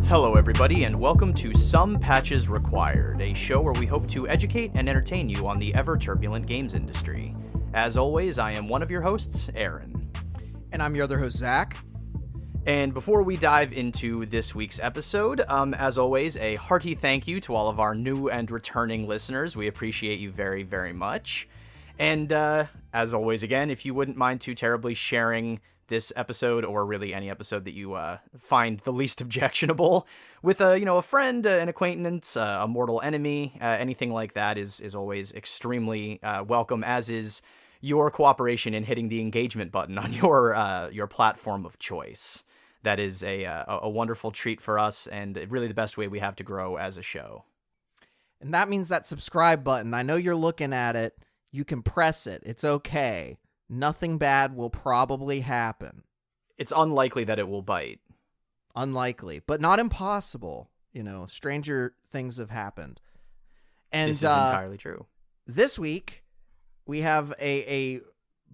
Hello everybody, and welcome to Some Patches Required, a show where we hope to educate and entertain you on the ever-turbulent games industry. As always, I am one of your hosts, Aaron. And I'm your other host, Zach. And before we dive into this week's episode, as always, a hearty thank you to all of our new and returning listeners. We appreciate you very, very much. And as always, again, if you wouldn't mind too terribly sharing this episode, or really any episode that you find the least objectionable, with a friend, an acquaintance, a mortal enemy, anything like that is always extremely welcome, as is your cooperation in hitting the engagement button on your platform of choice. That is a wonderful treat for us, and really the best way we have to grow as a show. And that means that subscribe button. I know you're looking at it. You can press it. It's okay. Nothing bad will probably happen. It's unlikely that it will bite. Unlikely, but not impossible. Stranger things have happened. And this is entirely true. This week, we have a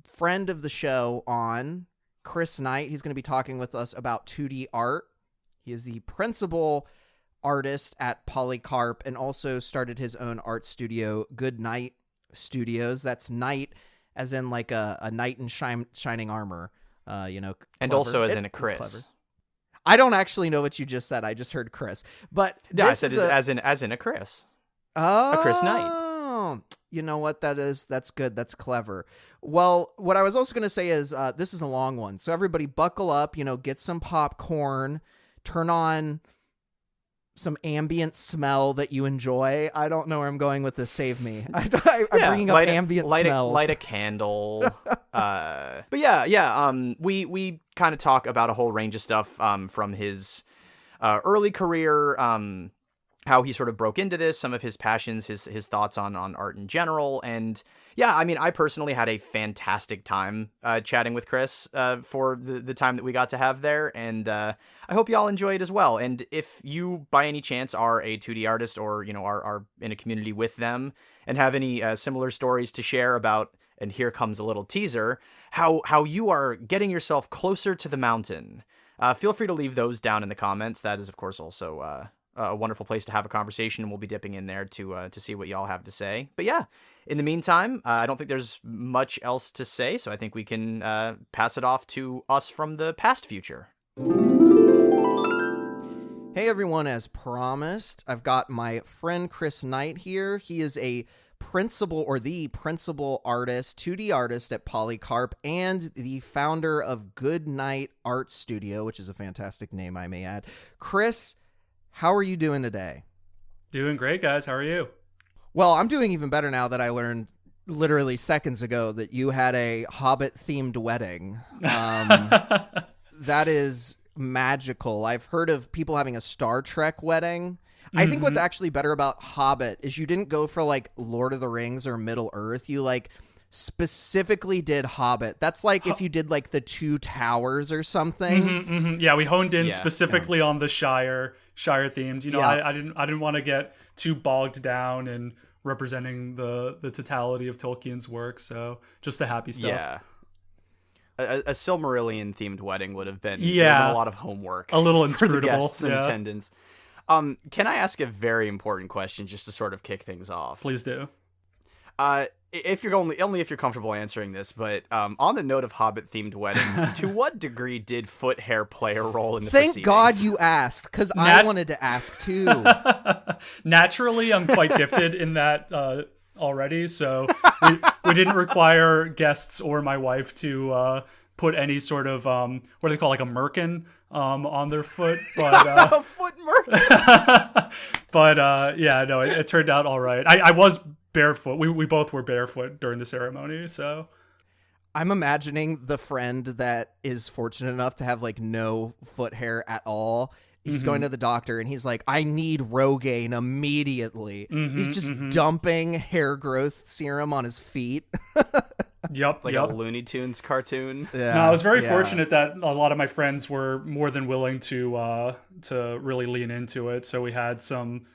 friend of the show on, Chris Knight. He's going to be talking with us about 2D art. He is the principal artist at Polycarp and also started his own art studio, Good Night Studios. That's Knight as in like a knight in shining armor, and clever. Also as in a Chris. I don't actually know what you just said. I just heard Chris, but yeah, I said as in a Chris. Oh, a Chris Knight. You know what that is? That's good. That's clever. Well, what I was also going to say is this is a long one, so everybody buckle up. Get some popcorn, turn on some ambient smell that you enjoy. I don't know where I'm going with this. Save me. I'm bringing up ambient smells. Light a candle. But we kind of talk about a whole range of stuff from his early career, how he sort of broke into this, some of his passions, his thoughts on art in general. And yeah, I mean, I personally had a fantastic time chatting with Chris for the time that we got to have there. And I hope y'all enjoy it as well. And if you, by any chance, are a 2D artist or, are in a community with them and have any similar stories to share about, and here comes a little teaser, how you are getting yourself closer to the mountain, feel free to leave those down in the comments. That is, of course, also a wonderful place to have a conversation, and we'll be dipping in there to see what y'all have to say. But yeah, in the meantime, I don't think there's much else to say, so I think we can pass it off to us from the past future. Hey everyone, as promised, I've got my friend Chris Knight here. He is the principal artist, 2D artist at Polycarp, and the founder of Good Night Art Studio, which is a fantastic name, I may add. Chris, how are you doing today? Doing great, guys. How are you? Well, I'm doing even better now that I learned literally seconds ago that you had a Hobbit-themed wedding. That is magical. I've heard of people having a Star Trek wedding. I think what's actually better about Hobbit is you didn't go for like Lord of the Rings or Middle Earth. You like specifically did Hobbit. That's like if you did like the Two Towers or something. Yeah, we honed in specifically on the Shire themed. I didn't want to get too bogged down in representing the totality of Tolkien's work, so just the happy stuff. Yeah. A Silmarillion themed wedding would have been a lot of homework. A little for inscrutable. the guests in attendance. Can I ask a very important question just to sort of kick things off? Please do. If you're only if you're comfortable answering this, but on the note of Hobbit-themed wedding, to what degree did foot hair play a role in the proceedings? Thank God you asked, because I wanted to ask too. Naturally, I'm quite gifted in that already, so we didn't require guests or my wife to put any sort of what do they call, like a merkin on their foot, but a foot merkin. But it turned out all right. I was barefoot. We both were barefoot during the ceremony, so I'm imagining the friend that is fortunate enough to have like no foot hair at all. He's going to the doctor and he's like, I need Rogaine immediately. He's just dumping hair growth serum on his feet. Yep. Like a Looney Tunes cartoon. Yeah, No, I was very fortunate that a lot of my friends were more than willing to really lean into it. So we had some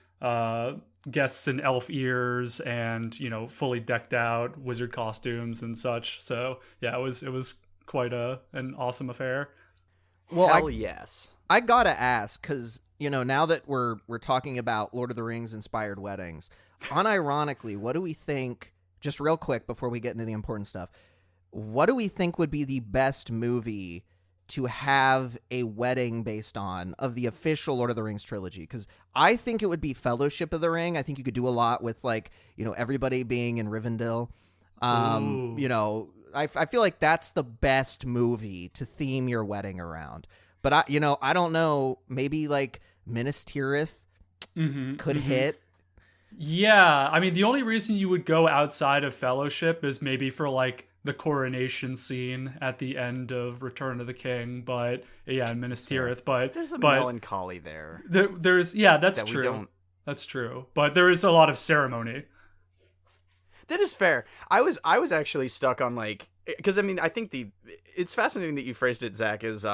guests in elf ears and, you know, fully decked out wizard costumes and such. So yeah, it was quite an awesome affair. Well, Hell yes. I gotta ask, because, you know, now that we're talking about Lord of the Rings inspired weddings, unironically, what do we think, just real quick before we get into the important stuff, what do we think would be the best movie to have a wedding based on of the official Lord of the Rings trilogy? Because I think it would be Fellowship of the Ring. I think you could do a lot with, like, you know, everybody being in Rivendell. You know, I feel like that's the best movie to theme your wedding around. But I don't know. Maybe like Minas Tirith could hit. Yeah, I mean, the only reason you would go outside of Fellowship is maybe for like the coronation scene at the end of Return of the King. But yeah, in Minas Tirith. But there's a melancholy there. That's that true. That's true. But there is a lot of ceremony. That is fair. I was actually stuck on like, because I mean, I think it's fascinating that you phrased it, Zach, as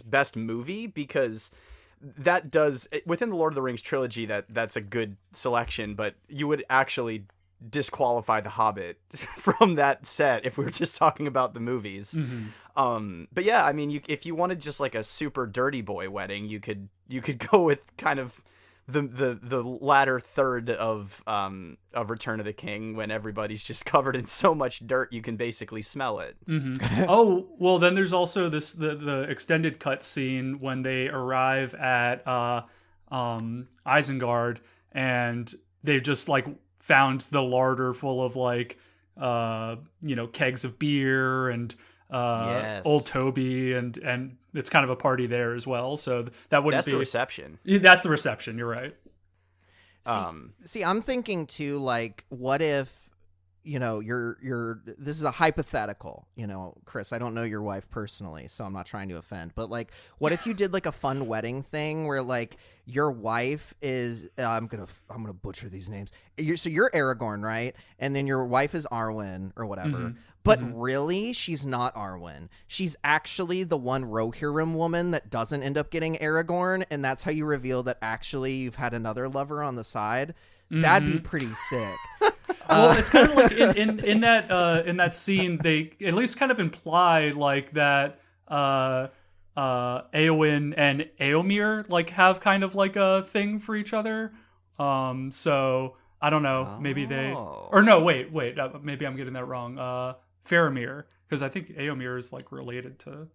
best movie, because that does, within the Lord of the Rings trilogy, that's a good selection, but you would actually disqualify The Hobbit from that set if we were just talking about the movies. But yeah, I mean, if you wanted just like a super dirty boy wedding, you could go with kind of the latter third of Return of the King, when everybody's just covered in so much dirt you can basically smell it. Oh, well, then there's also the extended cut scene when they arrive at Isengard, and they've just like found the larder full of like you know, kegs of beer and old Toby, and it's kind of a party there as well. So that wouldn't be the reception. That's the reception. You're right. See, I'm thinking too, like, what if, you know, this is a hypothetical, you know, Chris, I don't know your wife personally, so I'm not trying to offend, but like, what if you did like a fun wedding thing where like your wife is, I'm going to butcher these names. So you're Aragorn, right? And then your wife is Arwen or whatever. But really, she's not Arwen. She's actually the one Rohirrim woman that doesn't end up getting Aragorn, and that's how you reveal that actually you've had another lover on the side. That'd be pretty sick. Well, it's kind of like in that scene, they at least kind of imply like that Eowyn and Eomir like have kind of like a thing for each other. So I don't know. Maybe they, or no, wait. Maybe I'm getting that wrong. Faramir, because I think Eomir is like related to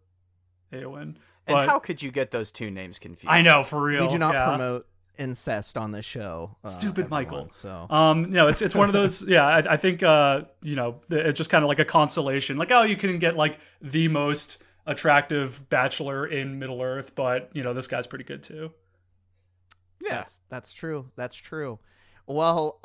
Eowyn. And how could you get those two names confused? I know, for real. We do not promote incest on this show. Stupid everyone, Michael. So no, it's one of those. Yeah, I think you know, it's just kind of like a consolation. Like, oh, you can get like the most attractive bachelor in Middle Earth, but you know, this guy's pretty good too. Yeah, that's true. That's true. Well,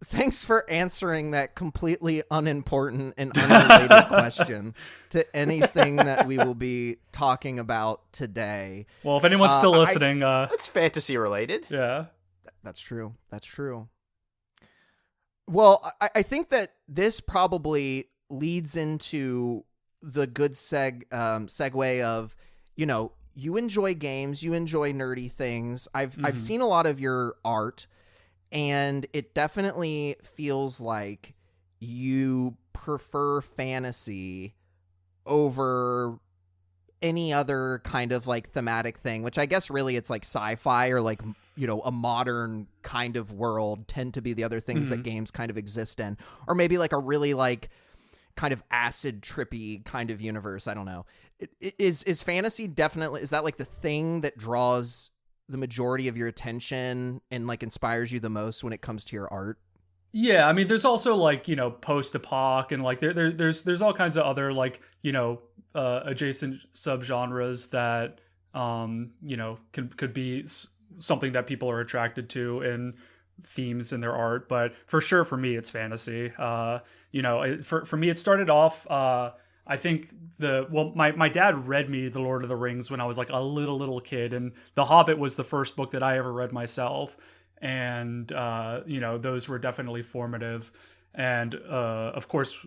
thanks for answering that completely unimportant and unrelated question to anything that we will be talking about today. Well, if anyone's still listening, it's fantasy related. Yeah, that's true. That's true. Well, I think that this probably leads into the good segue of, you know, you enjoy games, you enjoy nerdy things. I've seen a lot of your art, and it definitely feels like you prefer fantasy over any other kind of like thematic thing, which I guess really it's like sci-fi or like, you know, a modern kind of world tend to be the other things that games kind of exist in, or maybe like a really like kind of acid trippy kind of universe. I don't know. Is fantasy definitely, is that like the thing that draws the majority of your attention and like inspires you the most when it comes to your art? Yeah, I mean, there's also like, you know, post-apoc and like there's all kinds of other like, you know, adjacent subgenres that you know, could be something that people are attracted to in themes in their art, but for sure for me it's fantasy. For me it started off, I think my dad read me The Lord of the Rings when I was like a little kid, and The Hobbit was the first book that I ever read myself, and those were definitely formative. And of course,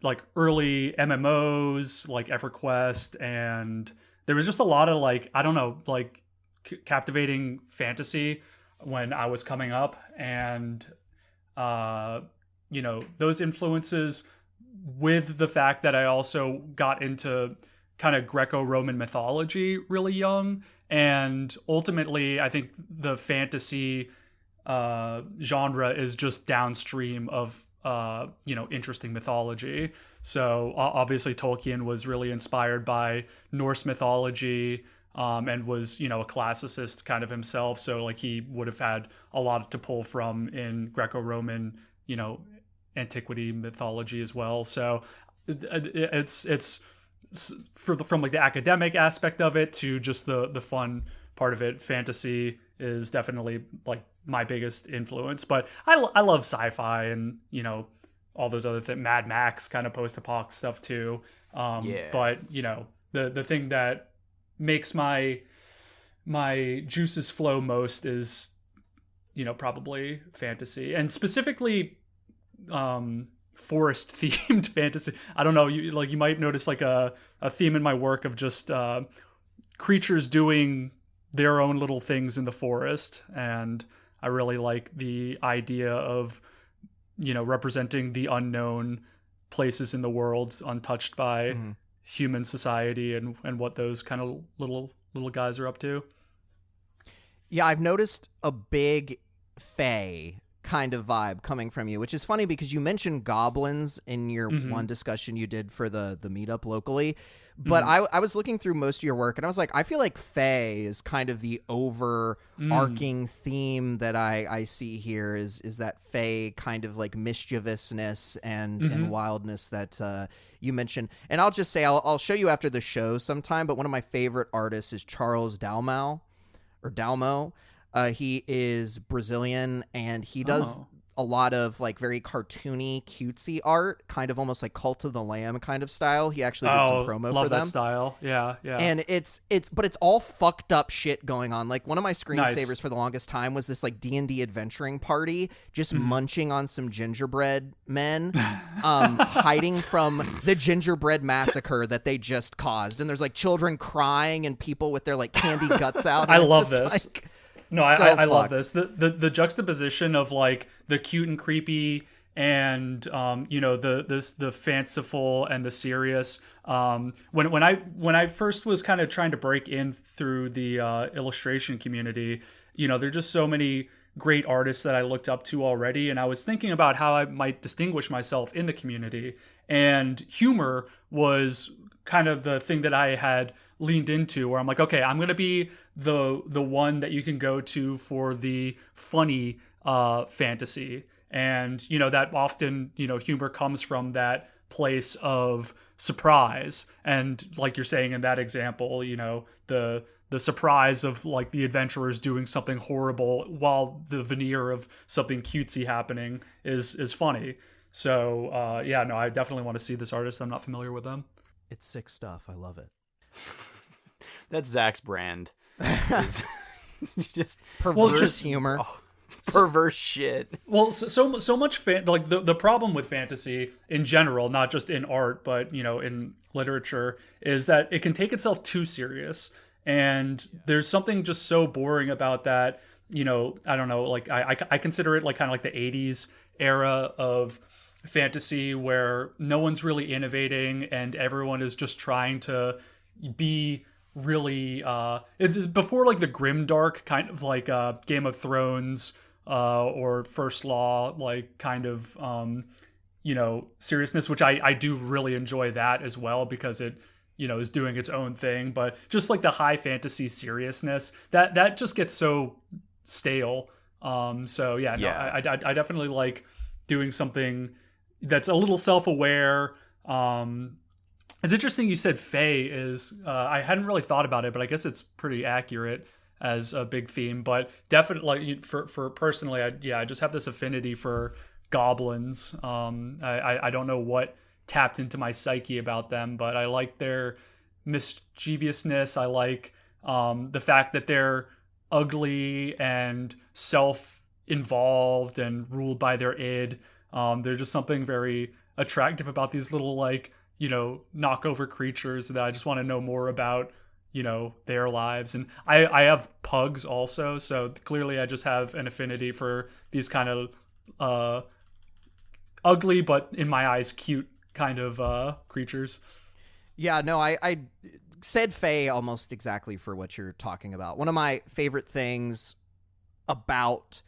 like early MMOs like EverQuest, and there was just a lot of like, I don't know, like captivating fantasy when I was coming up, and those influences, with the fact that I also got into kind of Greco-Roman mythology really young, and ultimately I think the fantasy genre is just downstream of interesting mythology. So obviously Tolkien was really inspired by Norse mythology, and was a classicist kind of himself, so like he would have had a lot to pull from in Greco-Roman antiquity mythology as well. So it's from like the academic aspect of it to just the fun part of it, fantasy is definitely like my biggest influence. But I love sci-fi and all those other things, Mad Max kind of post-apoc stuff too. But the thing that makes my juices flow most is probably fantasy, and specifically forest themed fantasy. I don't know, you might notice like a theme in my work of just creatures doing their own little things in the forest, and I really like the idea of representing the unknown places in the world untouched by human society, and what those kind of little guys are up to. Yeah, I've noticed a big fae kind of vibe coming from you, which is funny because you mentioned goblins in your one discussion you did for the meetup locally. But I was looking through most of your work, and I was like, I feel like fae is kind of the overarching theme that I see here is that fae kind of like mischievousness and wildness that you mentioned. And I'll just say, I'll show you after the show sometime, but one of my favorite artists is Charles Dalmau, or Dalmo. He is Brazilian, and he does a lot of like very cartoony, cutesy art, kind of almost like Cult of the Lamb kind of style. He actually did some promo for them. That style. Yeah. And it's all fucked up shit going on. Like one of my screensavers for the longest time was this like D&D adventuring party just munching on some gingerbread men, hiding from the gingerbread massacre that they just caused. And there's like children crying and people with their like candy guts out. I love this. Like, no, I love this. The juxtaposition of like the cute and creepy and the fanciful and the serious. When I first was kind of trying to break in through the illustration community, there're just so many great artists that I looked up to already, and I was thinking about how I might distinguish myself in the community, and humor was kind of the thing that I had leaned into, where I'm like, okay, I'm gonna be the one that you can go to for the funny fantasy, and that often humor comes from that place of surprise, and like you're saying in that example, the surprise of like the adventurers doing something horrible while the veneer of something cutesy happening is funny. So I definitely want to see this artist. I'm not familiar with them. It's sick stuff. I love it. That's Zak's brand. Just perverse humor. Perverse shit. Well, so much like the problem with fantasy in general, not just in art, but in literature, is that it can take itself too serious, and there's something just so boring about that. I don't know, like I consider it like kind of like the 80s era of fantasy, where no one's really innovating and everyone is just trying to be really before like the grimdark kind of like Game of Thrones or First Law, like kind of seriousness, which I do really enjoy that as well, because it is doing its own thing. But just like the high fantasy seriousness, that just gets so stale. I definitely like doing something that's a little self-aware. It's interesting you said fae is I hadn't really thought about it, but I guess it's pretty accurate. as a big theme, but definitely for personally, I just have this affinity for goblins. I don't know what tapped into my psyche about them, but I like their mischievousness. I like the fact that they're ugly and self-involved and ruled by their id. There's just something very attractive about these little, like, knockover creatures that I just want to know more about, their lives. And I have pugs also, so clearly I just have an affinity for these kind of ugly but in my eyes cute kind of creatures. Yeah, no, I said Fae almost exactly for what you're talking about. One of my favorite things about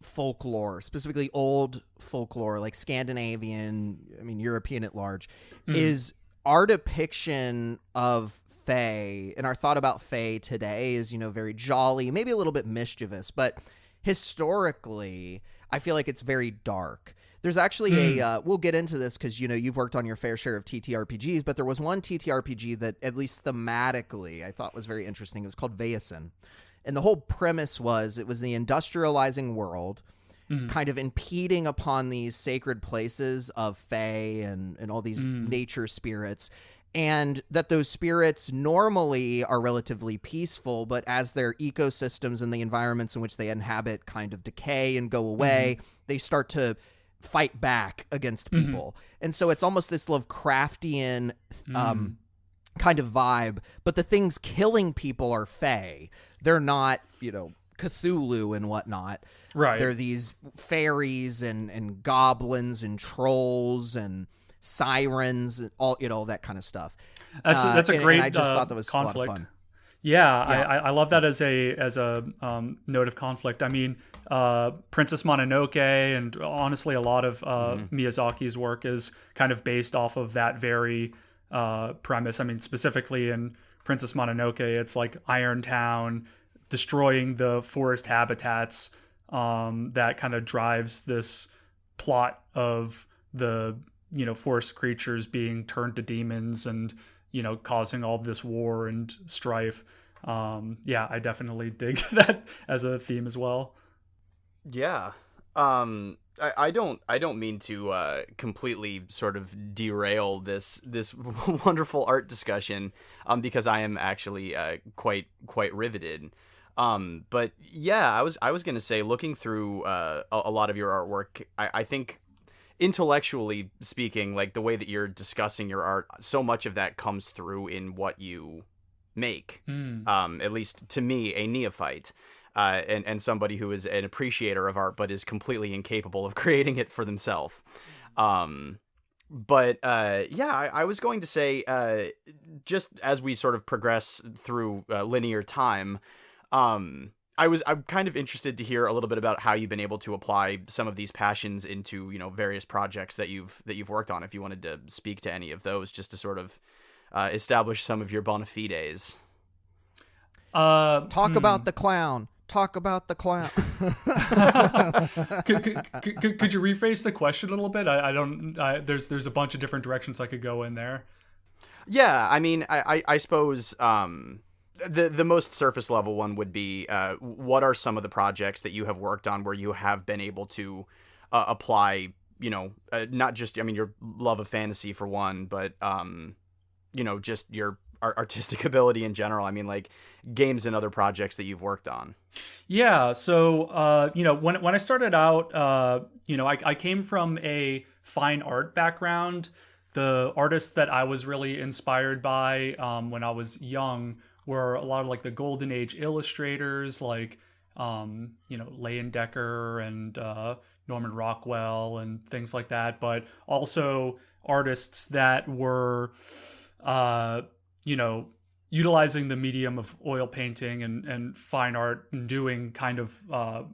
folklore, specifically old folklore, like Scandinavian, European at large, is our depiction of Fae, and our thought about Fae today is, very jolly, maybe a little bit mischievous, but historically, I feel like it's very dark. There's actually we'll get into this because, you've worked on your fair share of TTRPGs, but there was one TTRPG that, at least thematically, I thought was very interesting. It was called Vaesen. And the whole premise was, it was the industrializing world kind of impeding upon these sacred places of Fae and all these nature spirits. And that those spirits normally are relatively peaceful, but as their ecosystems and the environments in which they inhabit kind of decay and go away, they start to fight back against people. And so it's almost this Lovecraftian kind of vibe, but the things killing people are Fae. They're not, Cthulhu and whatnot. Right. They're these fairies and goblins and trolls and sirens and all that kind of stuff. That's a great and I just thought that was conflict. a lot of fun. Yeah. I love that as a note of conflict. Princess Mononoke and honestly a lot of Miyazaki's work is kind of based off of that very premise. Specifically in Princess Mononoke, it's like Iron Town destroying the forest habitats that kind of drives this plot of the forest creatures being turned to demons and causing all this war and strife. I definitely dig that as a theme as well. Yeah. I don't mean to completely sort of derail this wonderful art discussion because I am actually quite riveted. But yeah, I was gonna say, looking through a lot of your artwork, I think intellectually speaking, like the way that you're discussing your art, so much of that comes through in what you make. At least to me, a neophyte. And somebody who is an appreciator of art but is completely incapable of creating it for themselves. I was going to say, just as we sort of progress through linear time, I'm kind of interested to hear a little bit about how you've been able to apply some of these passions into, various projects that you've worked on. If you wanted to speak to any of those, just to sort of establish some of your bona fides. Talk about the clown. Talk about the clown. Could you rephrase the question a little bit? There's a bunch of different directions I could go in there. Yeah, I suppose the most surface level one would be what are some of the projects that you have worked on where you have been able to apply, not just your love of fantasy for one, but just your artistic ability in general. Like games and other projects that you've worked on. Yeah. So, when I started out, I came from a fine art background. The artists that I was really inspired by when I was young were a lot of like the golden age illustrators, like, Leyendecker and Norman Rockwell and things like that. But also artists that were, utilizing the medium of oil painting and fine art and doing kind of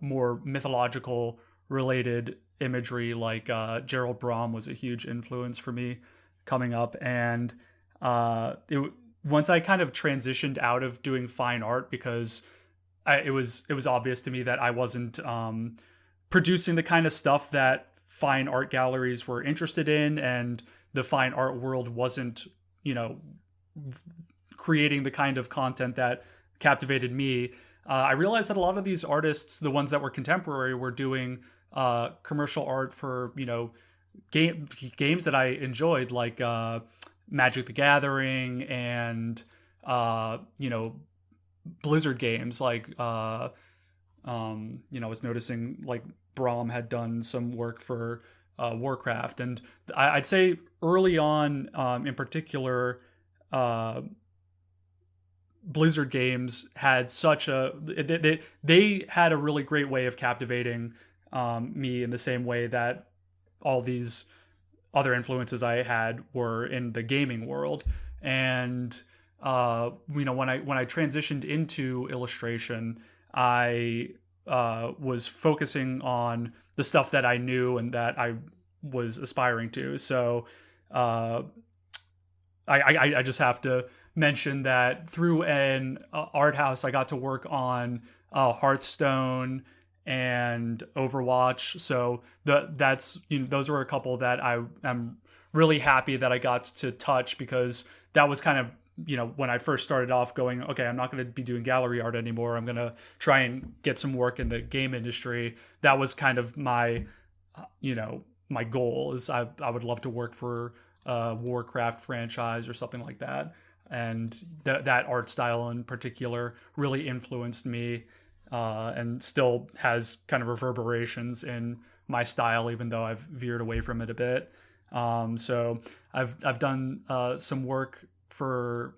more mythological related imagery, like Gerald Brom was a huge influence for me coming up. And once I kind of transitioned out of doing fine art, because it was obvious to me that I wasn't producing the kind of stuff that fine art galleries were interested in, and the fine art world wasn't, creating the kind of content that captivated me. I realized that a lot of these artists, the ones that were contemporary, were doing commercial art for, games that I enjoyed, like Magic the Gathering and Blizzard games. Like I was noticing like Braum had done some work for Warcraft, and I'd say early on, in particular, Blizzard games had they had a really great way of captivating me in the same way that all these other influences I had were in the gaming world. And when I transitioned into illustration, I was focusing on the stuff that I knew and that I was aspiring to. So I just have to mention that through an art house, I got to work on Hearthstone and Overwatch. So those were a couple that I am really happy that I got to touch, because that was kind of, when I first started off going, okay, I'm not going to be doing gallery art anymore. I'm going to try and get some work in the game industry. That was kind of my, my goal is I would love to work for a Warcraft franchise or something like that. And that art style in particular really influenced me, and still has kind of reverberations in my style, even though I've veered away from it a bit. So I've done some work for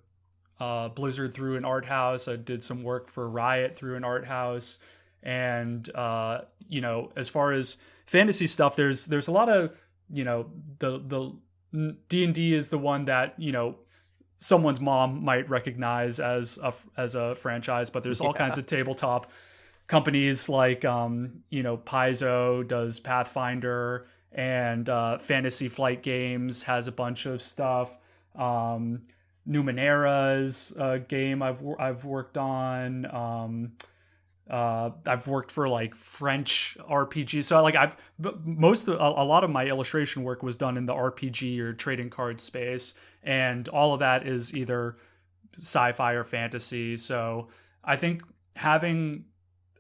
Blizzard through an art house. I did some work for Riot through an art house. And as far as fantasy stuff, there's a lot of, the D&D is the one that, someone's mom might recognize as a franchise, but there's all kinds of tabletop companies like Paizo does Pathfinder, and Fantasy Flight Games has a bunch of stuff. Numenera's a game I've worked on. I've worked for like French RPGs. So like a lot of my illustration work was done in the RPG or trading card space, and all of that is either sci-fi or fantasy. So I think having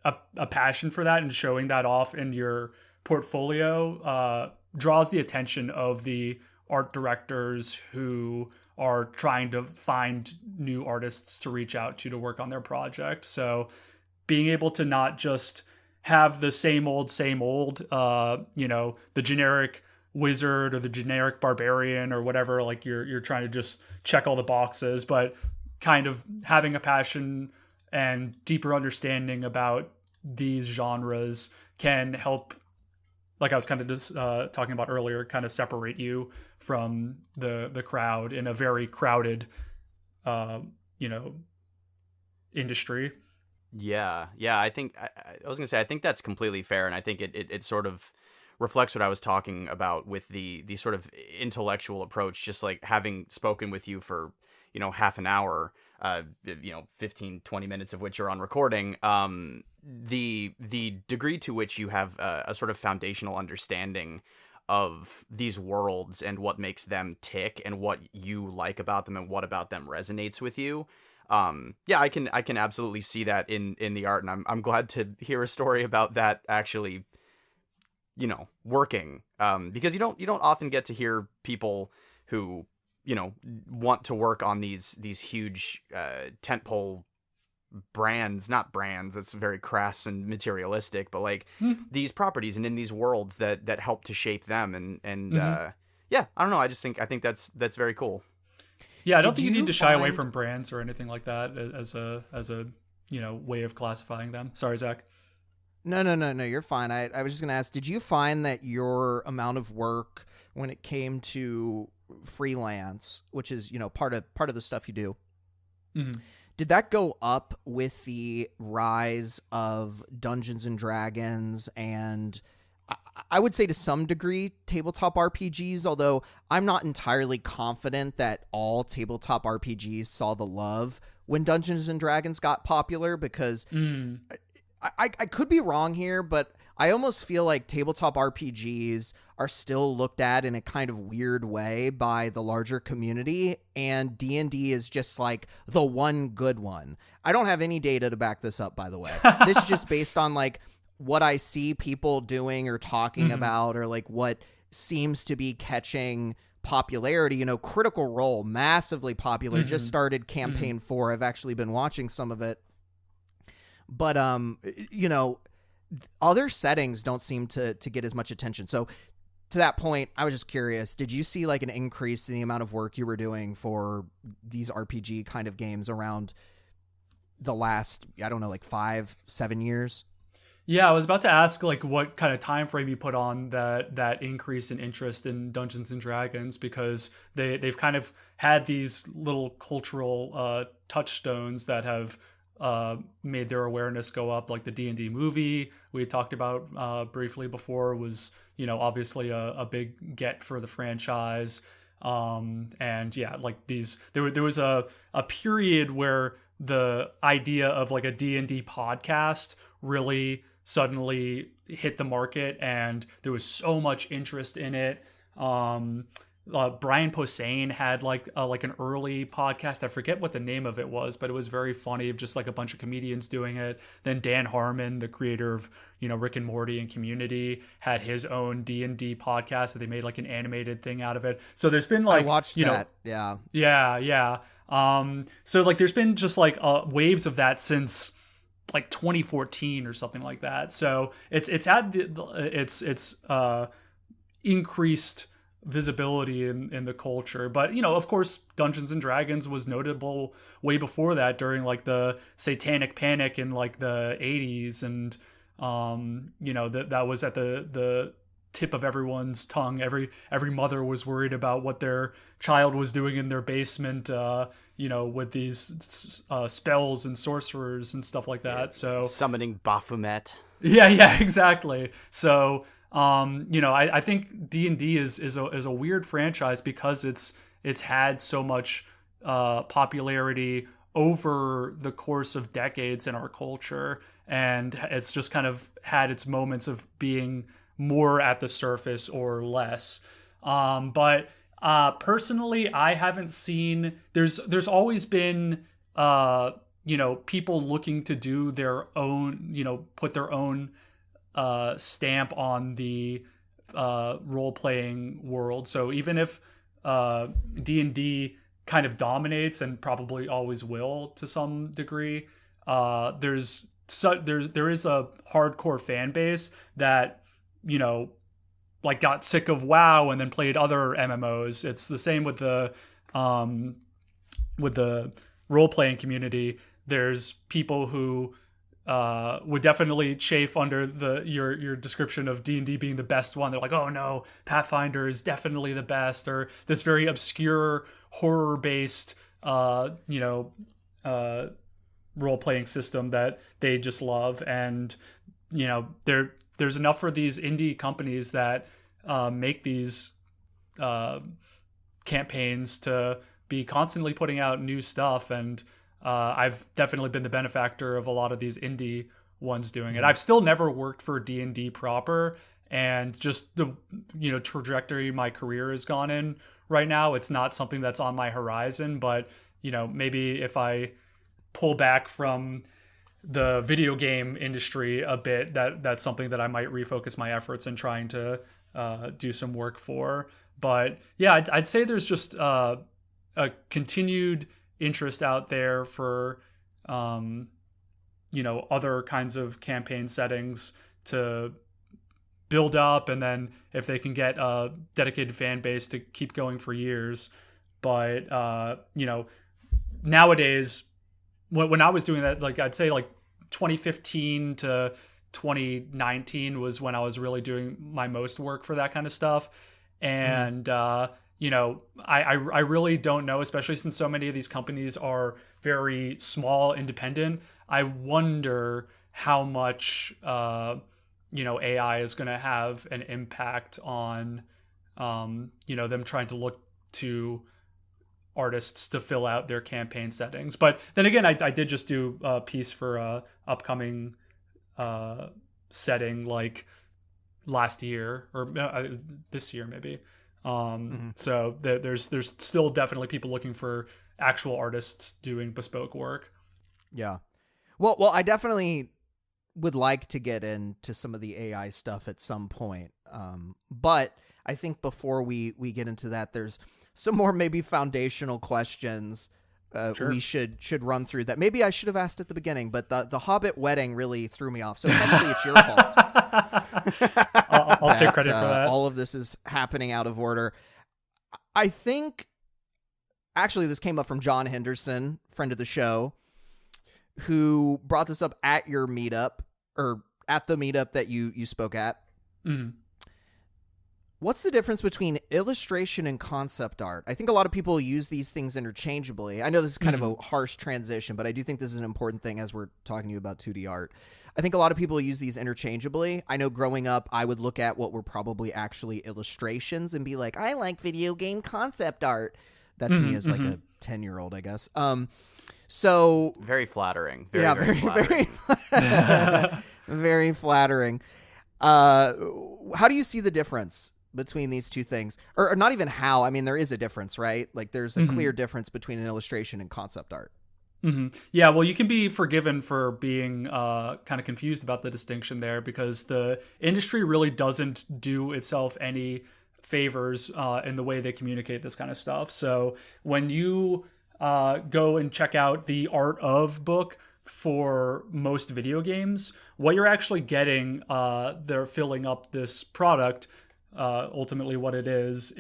a passion for that and showing that off in your portfolio draws the attention of the art directors who are trying to find new artists to reach out to work on their project. So being able to not just have the same old, the generic wizard or the generic barbarian or whatever, like you're trying to just check all the boxes, but kind of having a passion and deeper understanding about these genres can help, like I was kind of just talking about earlier, kind of separate you from the crowd in a very crowded, industry. Yeah. I think I was gonna say, I think that's completely fair, and I think it sort of reflects what I was talking about with the sort of intellectual approach. Just like having spoken with you for half an hour, 15-20 minutes of which are on recording, the degree to which you have a sort of foundational understanding of these worlds and what makes them tick and what you like about them and what about them resonates with you. I can absolutely see that in the art, and I'm glad to hear a story about that actually, working, because you don't often get to hear people who, want to work on these huge, tentpole brands, not brands, that's very crass and materialistic, but like these properties and in these worlds that help to shape them. And I don't know. I think that's very cool. Yeah, I don't think you need to shy away from brands or anything like that as a way of classifying them. Sorry, Zach. No, you're fine. I was just going to ask, did you find that your amount of work when it came to freelance, which is, part of the stuff you do, did that go up with the rise of Dungeons and Dragons and I would say to some degree tabletop RPGs, although I'm not entirely confident that all tabletop RPGs saw the love when Dungeons and Dragons got popular, because I could be wrong here, but I almost feel like tabletop RPGs are still looked at in a kind of weird way by the larger community, and D&D is just like the one good one. I don't have any data to back this up, by the way. This is just based on like what I see people doing or talking about, or like what seems to be catching popularity. You know, Critical Role, massively popular, just started campaign 4. I've actually been watching some of it. But, you know, other settings don't seem to get as much attention. So to that point, I was just curious, did you see like an increase in the amount of work you were doing for these RPG kind of games around the last, I don't know, like 5-7 years? Yeah, I was about to ask like what kind of time frame you put on that increase in interest in Dungeons and Dragons, because they've kind of had these little cultural touchstones that have made their awareness go up. Like the D&D movie we talked about briefly before was, you know, obviously a big get for the franchise. And yeah, like there was a period where the idea of like a D&D podcast really suddenly hit the market, and there was so much interest in it. Brian Posehn had like an early podcast. I forget what the name of it was, but it was very funny, of just like a bunch of comedians doing it. Then Dan Harmon, the creator of, you know, Rick and Morty and Community, had his own D&D podcast that they made like an animated thing out of it. So there's been like, I watched that. Yeah. So like there's been just like waves of that since like 2014 or something like that. So it's had it's increased visibility in the culture. But, you know, of course, Dungeons and Dragons was notable way before that, during like the Satanic Panic in like the 80s, and you know, that was at the tip of everyone's tongue. Every mother was worried about what their child was doing in their basement, you know, with these spells and sorcerers and stuff like that. So summoning Baphomet. Yeah, exactly. So you know, I think D&D is a weird franchise because it's had so much popularity over the course of decades in our culture, and it's just kind of had its moments of being more at the surface or less. But personally, I haven't seen. There's always been you know, people looking to do their own, you know, put their own stamp on the role-playing world. So even if D&D kind of dominates, and probably always will to some degree, there is a hardcore fan base that, you know, like got sick of WoW and then played other MMOs. It's the same with the role-playing community. There's people who would definitely chafe under your description of D&D being the best one. They're like, oh no, Pathfinder is definitely the best, or this very obscure horror-based role-playing system that they just love. And, you know, there's enough for these indie companies that make these campaigns to be constantly putting out new stuff. And I've definitely been the benefactor of a lot of these indie ones doing it. I've still never worked for D&D proper, and just the, you know, trajectory my career has gone in right now, it's not something that's on my horizon. But, you know, maybe if I pull back from the video game industry a bit, that's something that I might refocus my efforts in trying to do some work for. But yeah, I'd say there's just a continued interest out there for you know, other kinds of campaign settings to build up, and then if they can get a dedicated fan base, to keep going for years. But you know, nowadays, when I was doing that, like I'd say like 2015 to 2019 was when I was really doing my most work for that kind of stuff. And you know, I really don't know, especially since so many of these companies are very small, independent. I wonder how much you know, AI is going to have an impact on you know, them trying to look to artists to fill out their campaign settings. But then again, I did just do a piece for a upcoming setting like last year or this year maybe. So there's still definitely people looking for actual artists doing bespoke work. Yeah. Well, I definitely would like to get into some of the AI stuff at some point. But I think before we get into that, there's some more maybe foundational questions Sure. we should run through that. Maybe I should have asked at the beginning, but the Hobbit Wedding really threw me off. So technically it's your fault. I'll take credit for that. All of this is happening out of order. I think, actually, this came up from John Henderson, friend of the show, who brought this up at your meetup, or at the meetup that you spoke at. Mhm. What's the difference between illustration and concept art? I think a lot of people use these things interchangeably. I know this is kind of a harsh transition, but I do think this is an important thing as we're talking to you about 2D art. I think a lot of people use these interchangeably. I know growing up, I would look at what were probably actually illustrations and be like, I like video game concept art. That's me as like a 10-year-old, I guess. So Very flattering. very flattering. very flattering. How do you see the difference between these two things? Or not even how. I mean, there is a difference, right? Like there's a clear difference between an illustration and concept art. Yeah, well, you can be forgiven for being kind of confused about the distinction there, because the industry really doesn't do itself any favors in the way they communicate this kind of stuff. So when you go and check out the art of book for most video games, what you're actually getting, they're filling up this product. Ultimately, what it is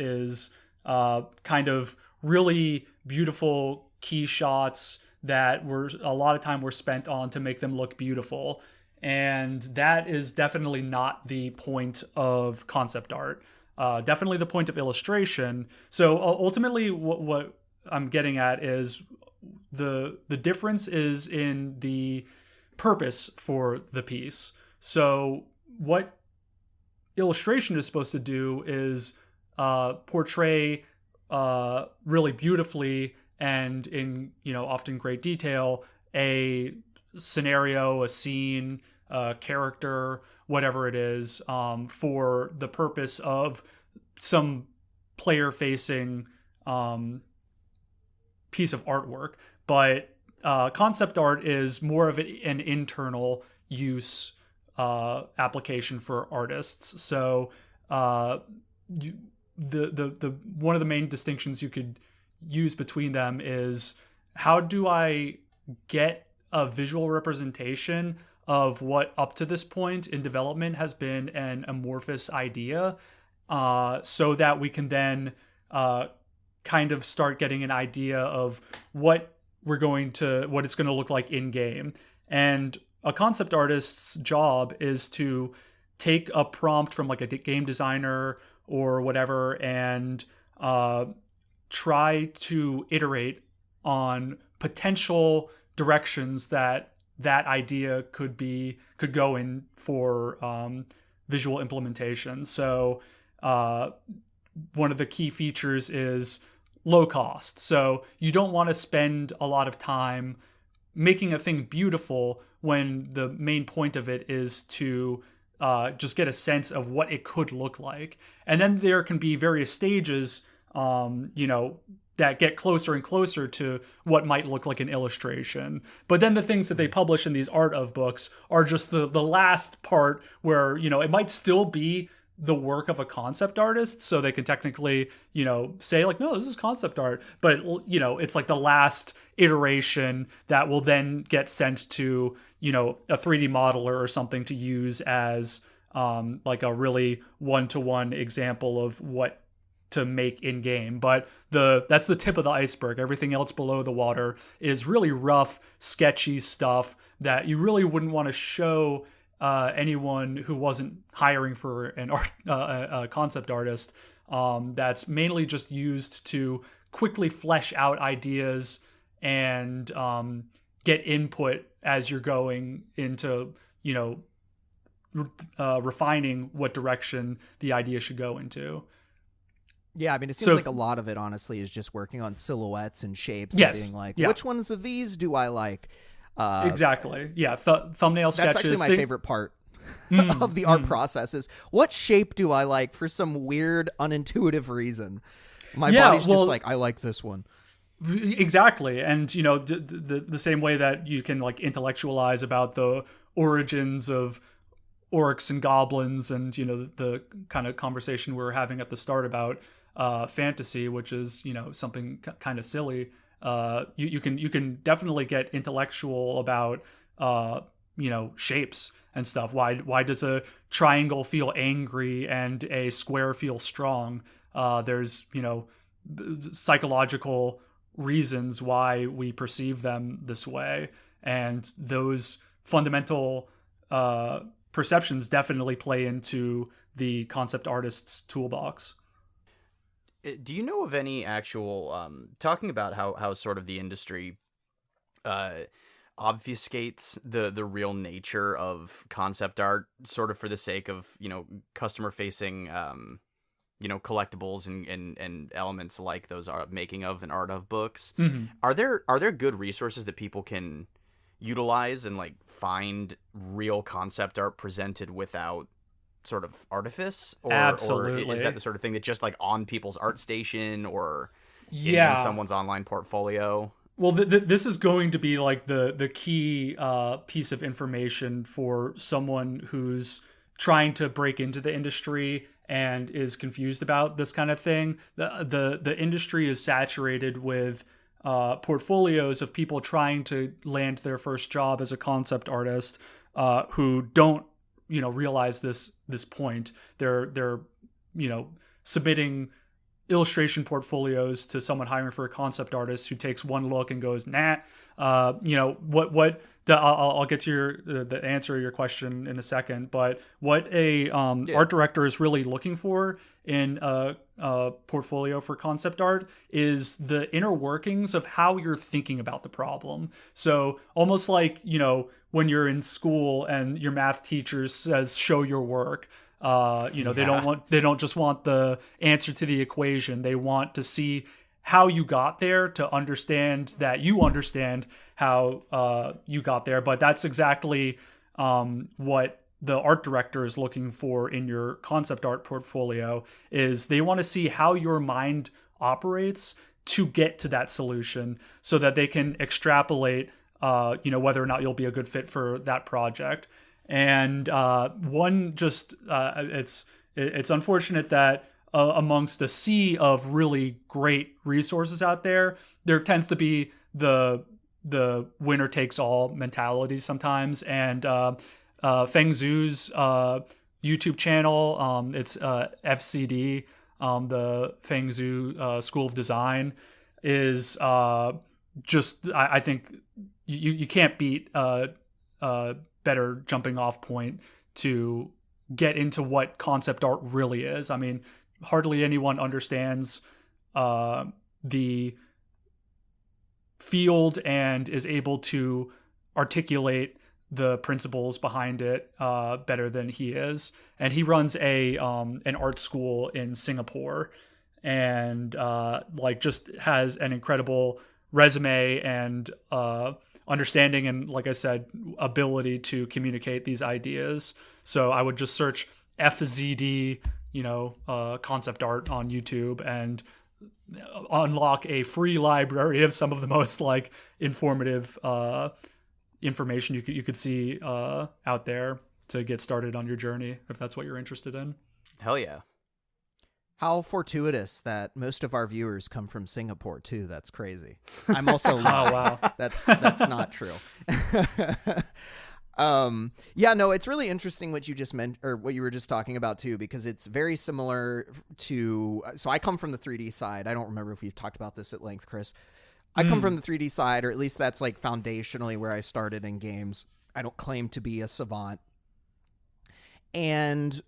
kind of really beautiful key shots that were a lot of time were spent on to make them look beautiful. And that is definitely not the point of concept art. Definitely the point of illustration. So ultimately what I'm getting at is the difference is in the purpose for the piece. So what illustration is supposed to do is portray really beautifully and in, often great detail, a scenario, a scene, a character, whatever it is, for the purpose of some player-facing piece of artwork. But concept art is more of an internal use application for artists. So the one of the main distinctions you could use between them is, how do I get a visual representation of what up to this point in development has been an amorphous idea, so that we can then kind of start getting an idea of what it's going to look like in game. And a concept artist's job is to take a prompt from like a game designer or whatever and try to iterate on potential directions that idea could go in for visual implementation. So one of the key features is low cost. So you don't want to spend a lot of time making a thing beautiful when the main point of it is to just get a sense of what it could look like. And then there can be various stages, that get closer and closer to what might look like an illustration. But then the things that they publish in these art of books are just the last part where, it might still be the work of a concept artist. So they can technically, say like, no, this is concept art. But, it's like the last iteration that will then get sent to, a 3D modeler or something to use as like a really one-to-one example of what to make in game. But that's the tip of the iceberg. Everything else below the water is really rough, sketchy stuff that you really wouldn't want to show anyone who wasn't hiring for a concept artist. That's mainly just used to quickly flesh out ideas and get input as you're going into, refining what direction the idea should go into. Yeah, I mean, it seems like a lot of it, honestly, is just working on silhouettes and shapes and being like, which ones of these do I like? Exactly. Yeah, thumbnail sketches. That's actually my favorite part. of the art process is, what shape do I like for some weird, unintuitive reason? My body's just like, I like this one. Exactly. And, you know, the same way that you can like intellectualize about the origins of orcs and goblins and, you know, the kind of conversation we were having at the start about fantasy, which is, you know, something kind of silly. You can definitely get intellectual about, you know, shapes and stuff. Why does a triangle feel angry and a square feel strong? There's, you know, psychological reasons why we perceive them this way, and those fundamental perceptions definitely play into the concept artist's toolbox. Do you know of any actual talking about how sort of the industry obfuscates the real nature of concept art, sort of for the sake of, you know, customer facing you know, collectibles and elements like those are making of and art of books? Mm-hmm. Are there good resources that people can utilize and like find real concept art presented without sort of artifice? Absolutely. Or is that the sort of thing that just like on people's art station or in someone's online portfolio? Well, this is going to be like the key piece of information for someone who's trying to break into the industry and is confused about this kind of thing. The industry is saturated with portfolios of people trying to land their first job as a concept artist who don't, you know, realize this point. They're you know, submitting illustration portfolios to someone hiring for a concept artist who takes one look and goes, nah. You know, I'll get to the answer to your question in a second, but what a art director is really looking for in a portfolio for concept art is the inner workings of how you're thinking about the problem. So almost like, you know, when you're in school and your math teacher says, show your work. You know, they don't just want the answer to the equation. They want to see how you got there, to understand that you understand how you got there. But that's exactly what the art director is looking for in your concept art portfolio. Is they want to see how your mind operates to get to that solution, so that they can extrapolate, you know, whether or not you'll be a good fit for that project. And it's unfortunate that amongst a sea of really great resources out there tends to be the winner takes all mentality sometimes. And Feng Zhu's YouTube channel, it's FCD, the Feng Zhu School of Design, is just, I think you can't beat better jumping off point to get into what concept art really is. I mean, hardly anyone understands the field and is able to articulate the principles behind it better than he is. And he runs an art school in Singapore, and like just has an incredible resume and understanding and, like I said, ability to communicate these ideas. So I would just search FZD, you know, concept art on YouTube, and unlock a free library of some of the most like informative information you could see out there to get started on your journey, if that's what you're interested in. Hell yeah. How fortuitous that most of our viewers come from Singapore too. That's crazy. I'm also oh wow, that's not true. Yeah, no, it's really interesting what you just meant, or what you were just talking about too, because it's very similar to. So I come from the 3D side. I don't remember if we've talked about this at length, Chris. I come from the 3D side, or at least that's like foundationally where I started in games. I don't claim to be a savant, and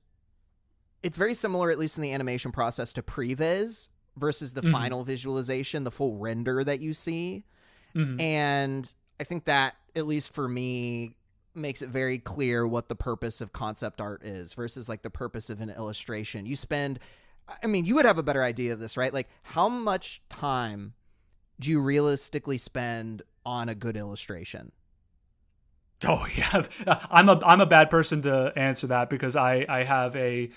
it's very similar, at least in the animation process, to previs versus the final visualization, the full render that you see. And I think that, at least for me, makes it very clear what the purpose of concept art is versus like the purpose of an illustration. You spend, I mean, you would have a better idea of this, right? Like, how much time do you realistically spend on a good illustration? Oh yeah, I'm a bad person to answer that because I have a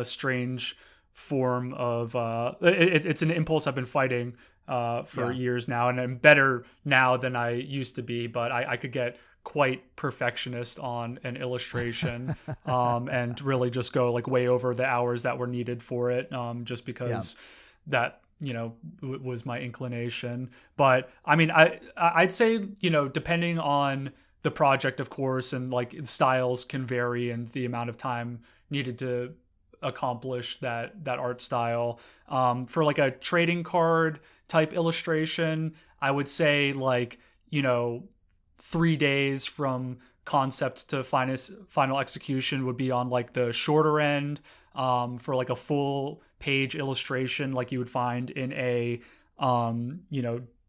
strange form of it's an impulse I've been fighting for years now, and I'm better now than I used to be. But I could get quite perfectionist on an illustration and really just go like way over the hours that were needed for it, just because that was my inclination. But I mean, I'd say depending on the project, of course, and like styles can vary and the amount of time needed to accomplish that art style. For like a trading card type illustration, I would say like 3 days from concept to final execution would be on like the shorter end. For like a full page illustration like you would find in a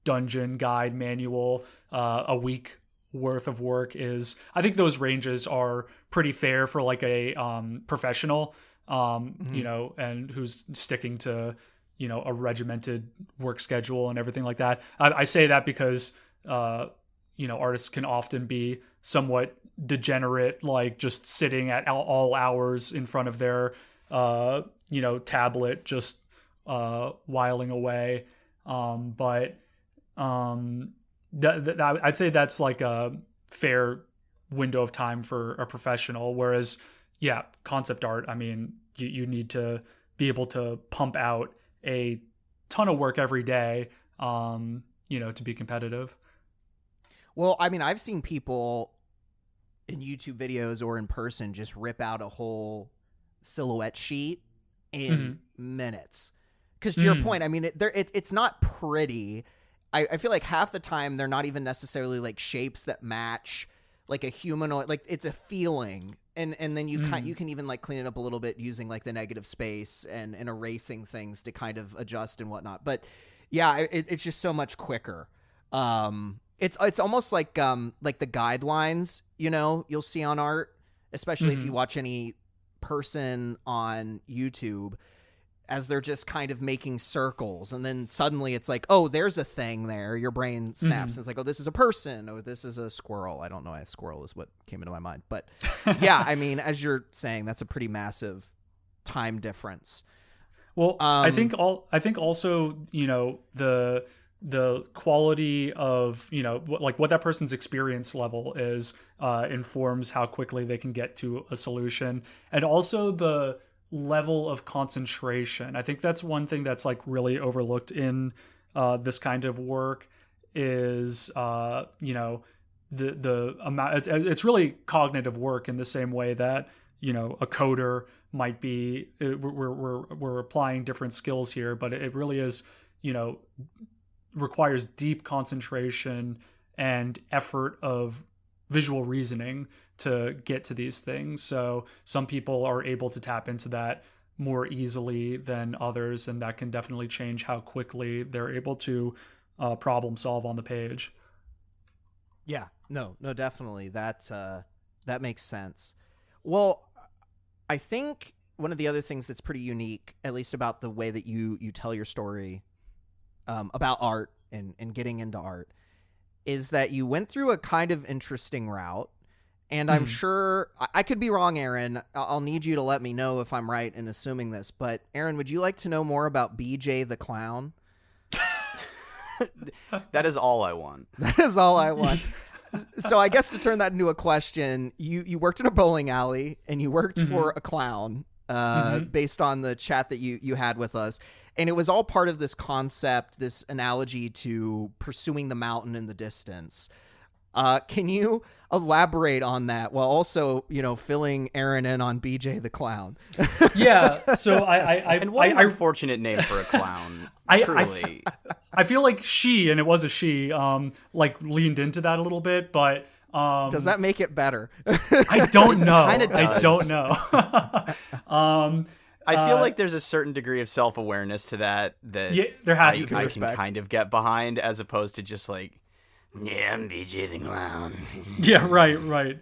dungeon guide manual, a week worth of work is, I think those ranges are pretty fair for like a professional, and who's sticking to a regimented work schedule and everything like that. I say that because artists can often be somewhat degenerate, like just sitting at all hours in front of their tablet, just whiling away. I'd say that's like a fair window of time for a professional. Whereas, concept art, I mean, you need to be able to pump out a ton of work every day, to be competitive. Well, I mean, I've seen people in YouTube videos or in person just rip out a whole silhouette sheet in minutes. Because to your point, I mean, it's not pretty. I feel like half the time they're not even necessarily like shapes that match like a humanoid. Like it's a feeling, and then you can even like clean it up a little bit using like the negative space and erasing things to kind of adjust and whatnot. But yeah, it's just so much quicker. It's almost like the guidelines you'll see on art, especially if you watch any person on YouTube, as they're just kind of making circles, and then suddenly it's like, oh, there's a thing there. Your brain snaps and it's like, oh, this is a person, or this is a squirrel. I don't know why a squirrel is what came into my mind, but yeah, I mean, as you're saying, that's a pretty massive time difference. Well, I think also the quality of what that person's experience level is informs how quickly they can get to a solution, and also the level of concentration. I think that's one thing that's like really overlooked in this kind of work is the amount. It's really cognitive work in the same way that a coder might be. We're applying different skills here, but it really is requires deep concentration and effort of visual reasoning to get to these things. So some people are able to tap into that more easily than others, and that can definitely change how quickly they're able to problem solve on the page. Yeah, no, definitely. That makes sense. Well, I think one of the other things that's pretty unique, at least about the way that you tell your story about art and getting into art, is that you went through a kind of interesting route. And I'm sure I could be wrong, Aaron. I'll need you to let me know if I'm right in assuming this. But Aaron, would you like to know more about BJ the Clown? That is all I want. That is all I want. So I guess to turn that into a question, you worked in a bowling alley and you worked for a clown based on the chat that you had with us. And it was all part of this concept, this analogy to pursuing the mountain in the distance. Can you elaborate on that while also, filling Aaron in on BJ the Clown? Yeah. So and what an unfortunate name for a clown. Truly. I feel like and it was a she, leaned into that a little bit, but does that make it better? I don't know. Kinda does. I don't know. I feel like there's a certain degree of self-awareness to that there has to be I respect. can kind of get behind, as opposed to just like, yeah, I'm BJ the Clown. Yeah, right.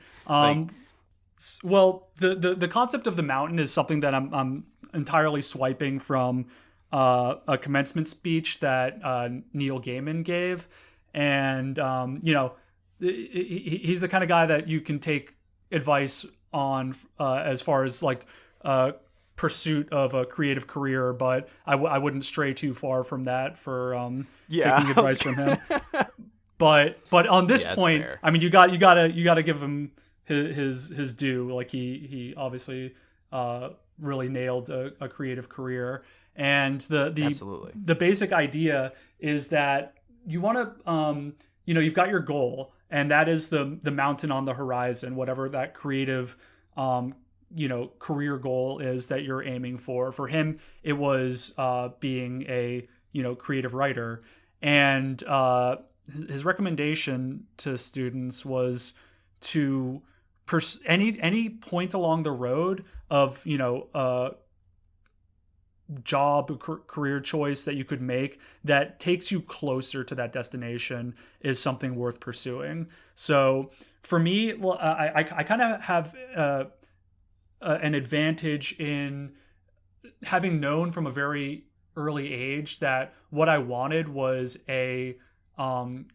Well, the concept of the mountain is something that I'm entirely swiping from a commencement speech that Neil Gaiman gave, and he's the kind of guy that you can take advice on as far as like pursuit of a creative career, but I wouldn't stray too far from that for taking advice from him. But on this point, fair. I mean, you gotta give him his due. Like he obviously really nailed a creative career, and the basic idea is that you want to you've got your goal, and that is the mountain on the horizon, whatever that creative career goal is that you're aiming for. For him, it was being a creative writer, and his recommendation to students was to any point along the road of job career choice that you could make that takes you closer to that destination is something worth pursuing. So for me, I kind of have an advantage in having known from a very early age that what I wanted was a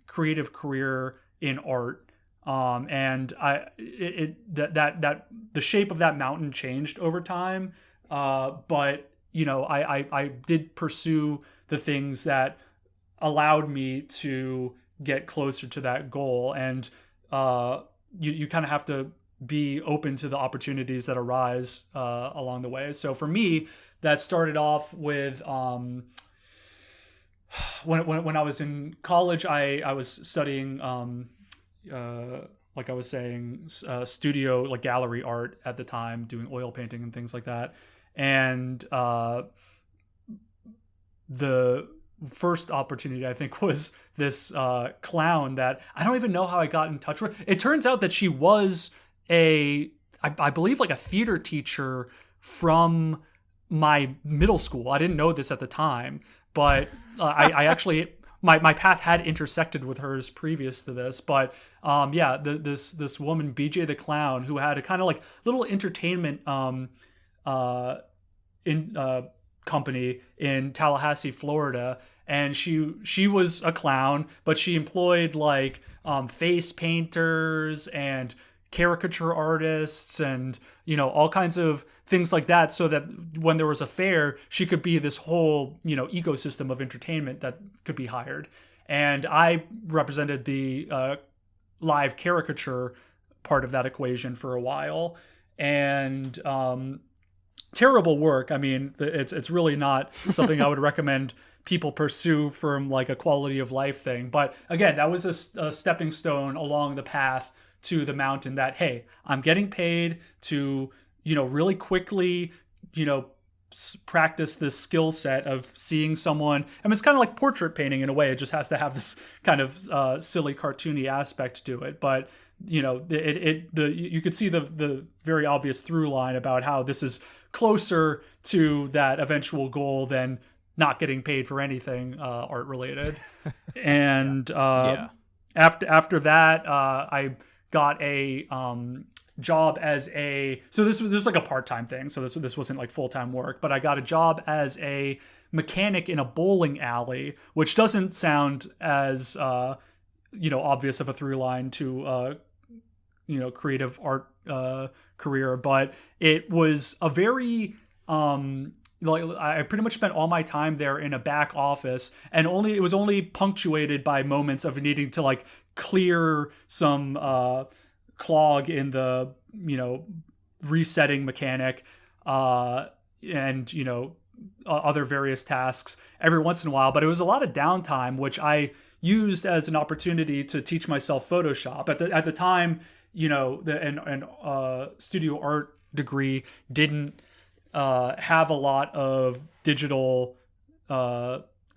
creative career in art. And that the shape of that mountain changed over time. But I did pursue the things that allowed me to get closer to that goal. And you kind of have to be open to the opportunities that arise along the way. So for me, that started off with when I was in college, I was studying like I was saying, studio, like gallery art at the time, doing oil painting and things like that. And the first opportunity, I think, was this clown that I don't even know how I got in touch with. It turns out that she was I believe like a theater teacher from my middle school. I didn't know this at the time, but I actually... My path had intersected with hers previous to this, but this woman, BJ the Clown, who had a kind of like little entertainment company in Tallahassee, Florida, and she was a clown, but she employed like face painters and caricature artists and all kinds of things like that, so that when there was a fair, she could be this whole ecosystem of entertainment that could be hired. And I represented the live caricature part of that equation for a while, and terrible work. I mean, it's really not something I would recommend people pursue from like a quality of life thing. But again, that was a stepping stone along the path to the mountain that, hey, I'm getting paid to, really quickly, practice this skill set of seeing someone. I mean, it's kind of like portrait painting in a way. It just has to have this kind of silly, cartoony aspect to it. But, you could see the very obvious through line about how this is closer to that eventual goal than not getting paid for anything art related. And after that, I got a job as this was like a part-time thing, so this wasn't like full-time work, but I got a job as a mechanic in a bowling alley, which doesn't sound as obvious of a through line to creative art career, but it was a very I pretty much spent all my time there in a back office, and it was only punctuated by moments of needing to like clear some clog in the resetting mechanic and other various tasks every once in a while. But it was a lot of downtime, which I used as an opportunity to teach myself Photoshop. At the time, the studio art degree didn't have a lot of digital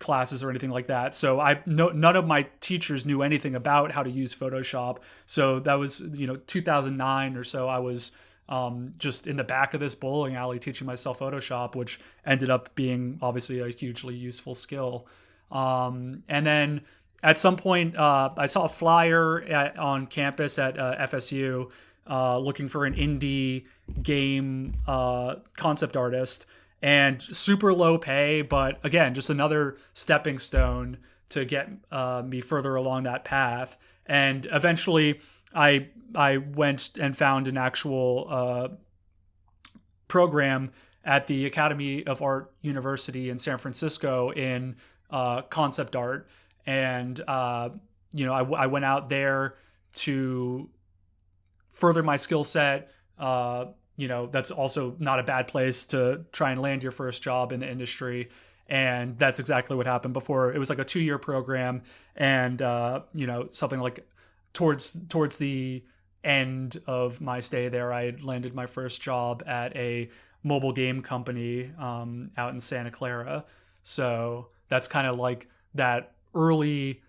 classes or anything like that. So none of my teachers knew anything about how to use Photoshop. So that was 2009 or so. I was just in the back of this bowling alley teaching myself Photoshop, which ended up being obviously a hugely useful skill. And then at some point, I saw a flyer on campus at FSU looking for an indie game concept artist, and super low pay, but again, just another stepping stone to get me further along that path. And eventually I went and found an actual program at the Academy of Art University in San Francisco in concept art. And, I went out there to further my skill set. That's also not a bad place to try and land your first job in the industry. And that's exactly what happened before. It was like a 2-year program. And, something like towards the end of my stay there, I had landed my first job at a mobile game company out in Santa Clara. So that's kind of like that early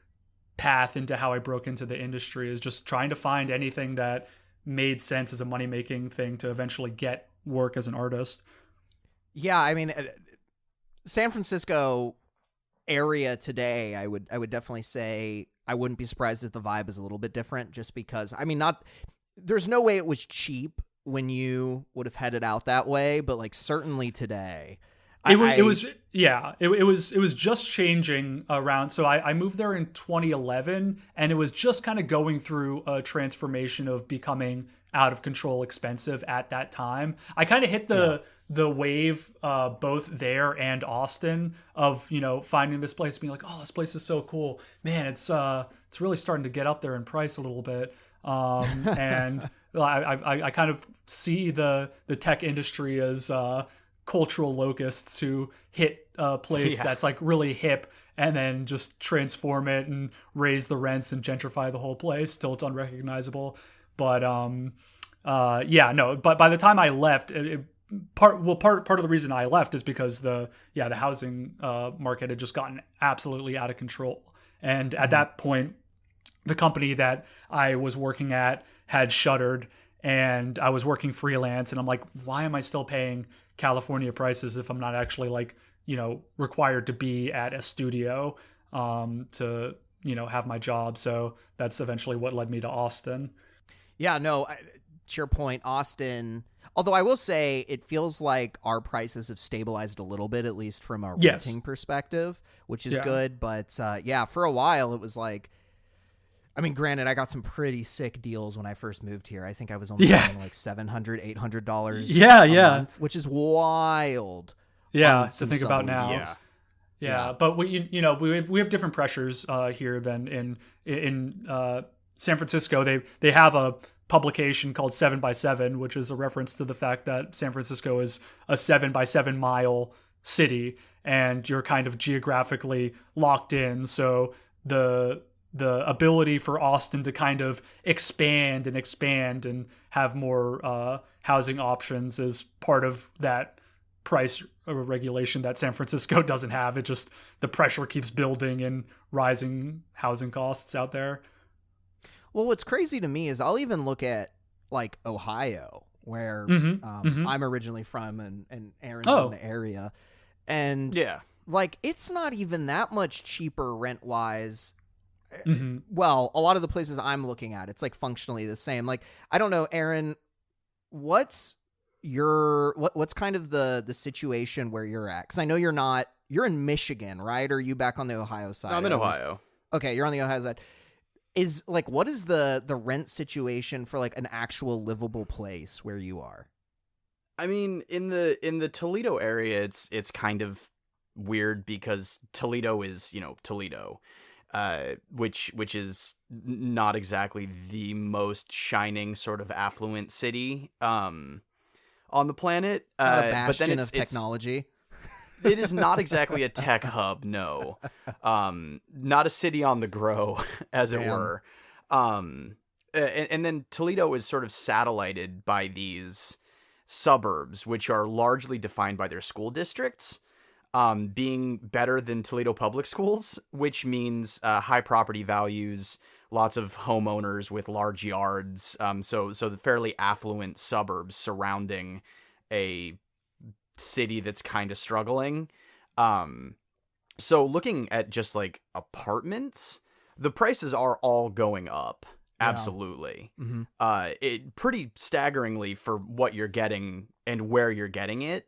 path into how I broke into the industry, is just trying to find anything that made sense as a money-making thing to eventually get work as an artist. Yeah, I mean, San Francisco area today, I would definitely say I wouldn't be surprised if the vibe is a little bit different, just because, I mean, there's no way it was cheap when you would have headed out that way, but like certainly today. It was just changing around. So I moved there in 2011, and it was just kind of going through a transformation of becoming out of control expensive at that time. I kind of hit the wave both there and Austin of, finding this place, being like, oh, this place is so cool, man. It's really starting to get up there in price a little bit. And I kind of see the tech industry as cultural locusts who hit a place that's like really hip and then just transform it and raise the rents and gentrify the whole place till it's unrecognizable. But but by the time I left, part of the reason I left is because the housing market had just gotten absolutely out of control. And at that point, the company that I was working at had shuttered, and I was working freelance, and I'm like, why am I still paying California prices if I'm not actually required to be at a studio to have my job? So that's eventually what led me to Austin. Yeah, no, to your point, Austin, although I will say it feels like our prices have stabilized a little bit, at least from a renting perspective, which is good. But for a while it was like, I mean, granted, I got some pretty sick deals when I first moved here. I think I was only paying like $700, $800 a month, which is wild. Yeah, to think about now. Yeah. But we have different pressures here than in San Francisco. They have a publication called 7x7, which is a reference to the fact that San Francisco is a 7x7 mile city, and you're kind of geographically locked in. So the ability for Austin to kind of expand and have more housing options is part of that price regulation that San Francisco doesn't have. It just, the pressure keeps building and rising housing costs out there. Well, what's crazy to me is I'll even look at like Ohio, where I'm originally from, and Aaron's in the area. And like, it's not even that much cheaper rent-wise. Well, a lot of the places I'm looking at, it's like functionally the same. Like, I don't know, Aaron, what's kind of the situation where you're at? Because I know you're in Michigan, right? Or are you back on the Ohio side? No, I'm in Ohio. Okay, you're on the Ohio side. What is the rent situation for like an actual livable place where you are? I mean, in the Toledo area, it's kind of weird because Toledo is, Toledo. Which is not exactly the most shining sort of affluent city on the planet. Not a bastion of technology. It is not exactly a tech hub, no. Not a city on the grow, as it were. And then Toledo is sort of satellited by these suburbs, which are largely defined by their school districts. Being better than Toledo public schools, which means high property values, lots of homeowners with large yards. So the fairly affluent suburbs surrounding a city that's kind of struggling. So looking at just like apartments, the prices are all going up. Absolutely. It pretty staggeringly for what you're getting and where you're getting it.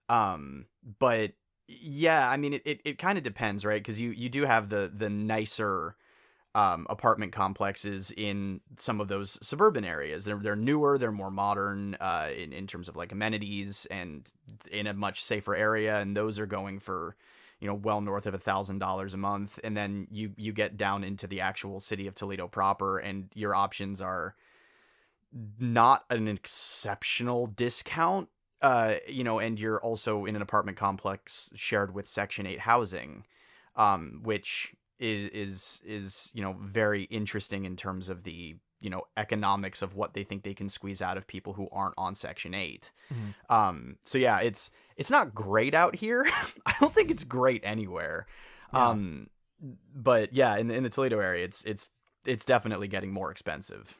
But yeah, I mean, it kind of depends, right? Because you do have the nicer apartment complexes in some of those suburban areas. They're newer, they're more modern in terms of like amenities and in a much safer area. And those are going for, well north of $1,000 a month. And then you get down into the actual city of Toledo proper, and your options are not an exceptional discount. And you're also in an apartment complex shared with Section 8 housing, which is very interesting in terms of the economics of what they think they can squeeze out of people who aren't on Section 8. So yeah, it's not great out here. I don't think it's great anywhere. Yeah. But yeah, in the Toledo area, it's definitely getting more expensive.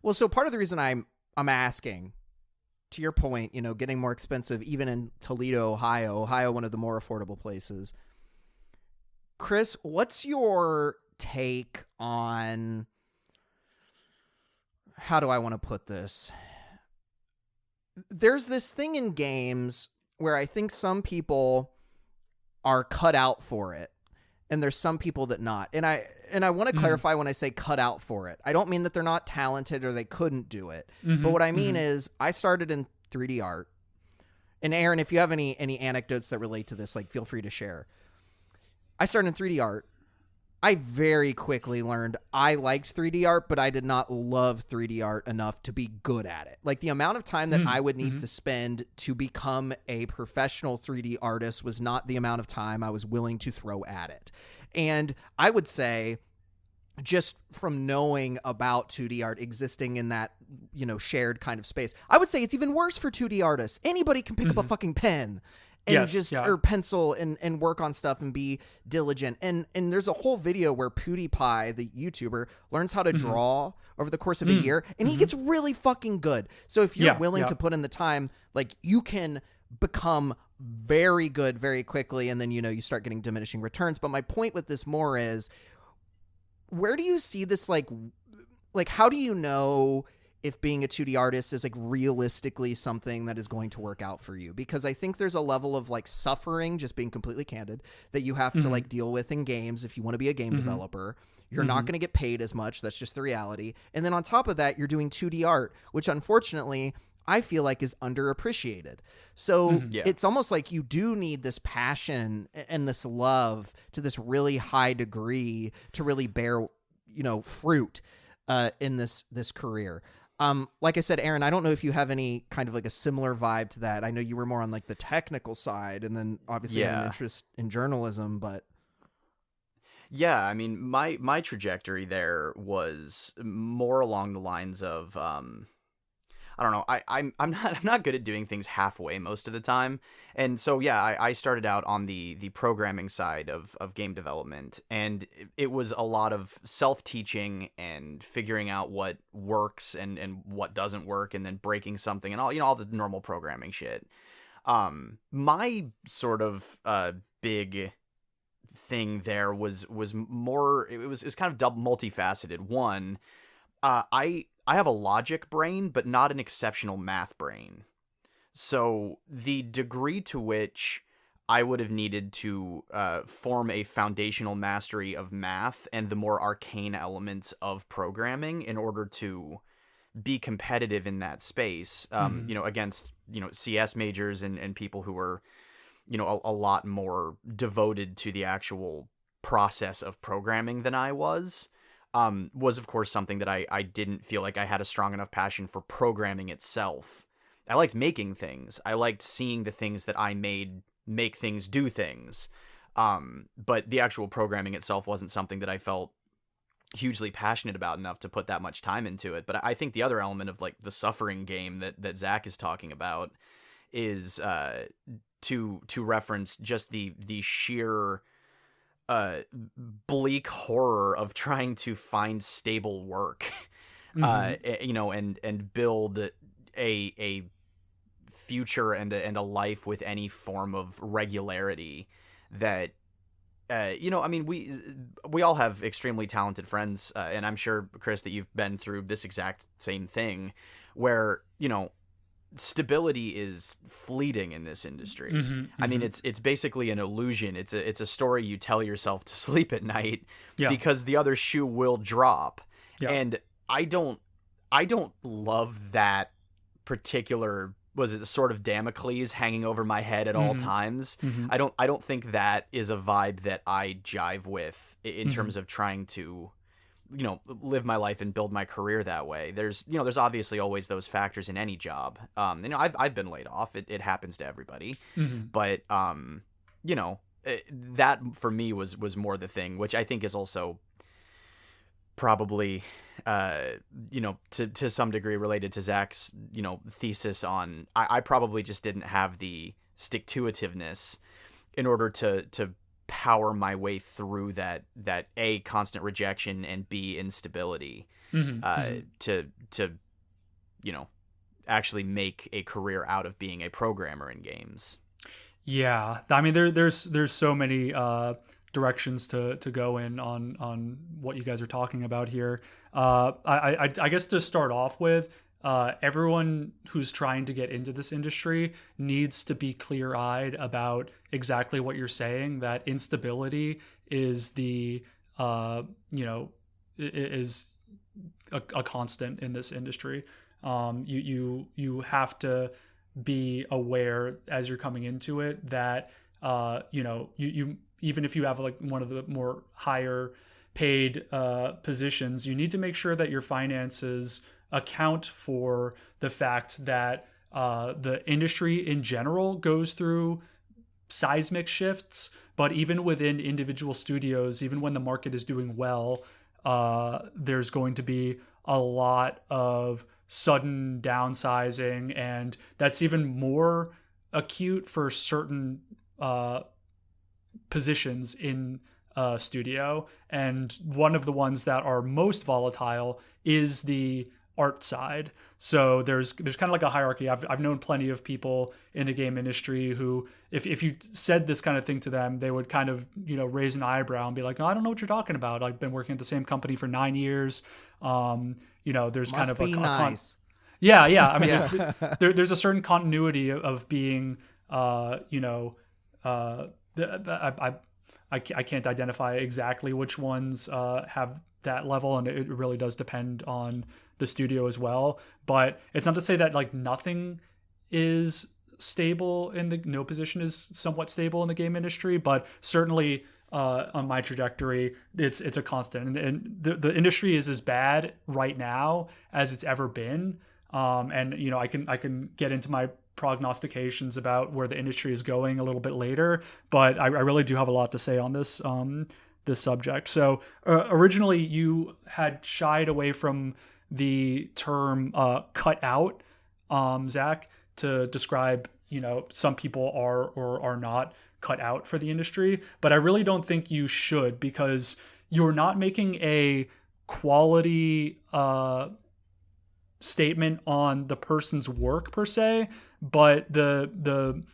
Well, so part of the reason I'm asking, to your point, getting more expensive even in Toledo, Ohio, one of the more affordable places. Chris, what's your take on, how do I want to put this? There's this thing in games where I think some people are cut out for it, and there's some people that not. And I want to clarify when I say cut out for it. I don't mean that they're not talented or they couldn't do it. But what I mean is I started in 3D art. And Aaron, if you have any anecdotes that relate to this, like, feel free to share. I started in 3D art. I very quickly learned I liked 3D art, but I did not love 3D art enough to be good at it. Like, the amount of time that I would need to spend to become a professional 3D artist was not the amount of time I was willing to throw at it. And I would say, just from knowing about 2D art existing in that, shared kind of space, I would say it's even worse for 2D artists. Anybody can pick up a fucking pen and or pencil and work on stuff and be diligent. And there's a whole video where PewDiePie, the YouTuber, learns how to draw over the course of a year, and he gets really fucking good. So if you're willing to put in the time, like, you can become very good very quickly, and then, you start getting diminishing returns. But my point with this more is, where do you see this, like how do you know if being a 2D artist is, like, realistically something that is going to work out for you? Because I think there's a level of, like, suffering, just being completely candid, that you have to, like, deal with in games if you want to be a game developer. You're not going to get paid as much. That's just the reality. And then on top of that, you're doing 2D art, which unfortunately I feel like is underappreciated. So it's almost like you do need this passion and this love to this really high degree to really bear, fruit in this career. Like I said, Aaron, I don't know if you have any kind of, like, a similar vibe to that. I know you were more on, like, the technical side, and then obviously had an interest in journalism, but yeah, I mean, my trajectory there was more along the lines of, I don't know, I'm not good at doing things halfway most of the time. And so, yeah, I started out on the programming side of game development, and it was a lot of self-teaching and figuring out what works and what doesn't work, and then breaking something and all the normal programming shit. My sort of big thing there was more, it was kind of double multifaceted. One, I have a logic brain, but not an exceptional math brain. So the degree to which I would have needed to form a foundational mastery of math and the more arcane elements of programming in order to be competitive in that space, against, CS majors and people who were, a lot more devoted to the actual process of programming than I was of course something that I didn't feel like I had a strong enough passion for programming itself. I liked making things. I liked seeing the things that I made make things do things. But the actual programming itself wasn't something that I felt hugely passionate about enough to put that much time into it. But I think the other element of, like, the suffering game that Zach is talking about is to reference just the sheer bleak horror of trying to find stable work, and build a future and a life with any form of regularity that, I mean, we all have extremely talented friends, and I'm sure, Chris, that you've been through this exact same thing where, stability is fleeting in this industry. I mean, it's basically an illusion. It's a story you tell yourself to sleep at night because the other shoe will drop. Yeah. And I don't love that particular, was it the sword of Damocles hanging over my head at all times? I don't think that is a vibe that I jive with in terms of trying to, live my life and build my career that way. There's obviously always those factors in any job. I've been laid off. It happens to everybody. But that for me was more the thing, which I think is also probably to some degree related to Zak's thesis on I probably just didn't have the stick-to-itiveness in order to power my way through that A, constant rejection, and B, instability to actually make a career out of being a programmer in games. Yeah, I mean there's so many directions to go in on what you guys are talking about here. I guess to start off with, everyone who's trying to get into this industry needs to be clear-eyed about exactly what you're saying, that instability is is a constant in this industry. You have to be aware as you're coming into it that you even if you have like one of the more higher paid positions, you need to make sure that your finances account for the fact that the industry in general goes through seismic shifts, but even within individual studios, even when the market is doing well, there's going to be a lot of sudden downsizing, and that's even more acute for certain positions in a studio. And one of the ones that are most volatile is the art side. So there's kind of like a hierarchy. I've known plenty of people in the game industry who, if you said this kind of thing to them, they would kind of raise an eyebrow and be like, "Oh, I don't know what you're talking about. I've been working at the same company for 9 years." There's kind of nice. Yeah. I mean, there's a certain continuity of being, I can't identify exactly which ones have that level, and it really does depend on the studio as well. But it's not to say that like nothing is stable no position is somewhat stable in the game industry, but certainly on my trajectory, it's a constant, and the industry is as bad right now as it's ever been. And I can get into my prognostications about where the industry is going a little bit later, but I really do have a lot to say on this subject. So originally you had shied away from the term cut out, Zach, to describe some people are or are not cut out for the industry, but I really don't think you should, because you're not making a quality statement on the person's work per se, but the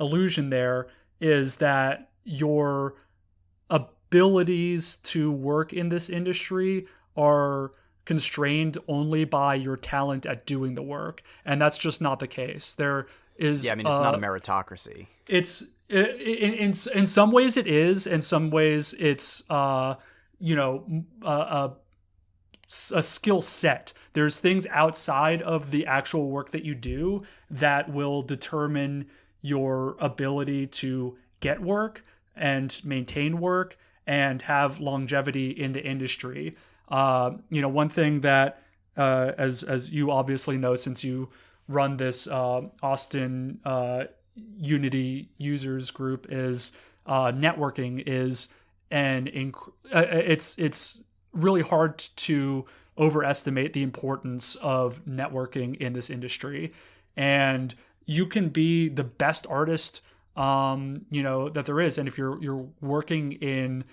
illusion there is that your abilities to work in this industry are constrained only by your talent at doing the work, and that's just not the case. There is it's not a meritocracy. It's in some ways it is, in some ways it's a skill set. There's things outside of the actual work that you do that will determine your ability to get work and maintain work and have longevity in the industry. One thing that, as you obviously know, since you run this Austin Unity users group, is networking is it's really hard to overestimate the importance of networking in this industry. And you can be the best artist that there is, and if you're working in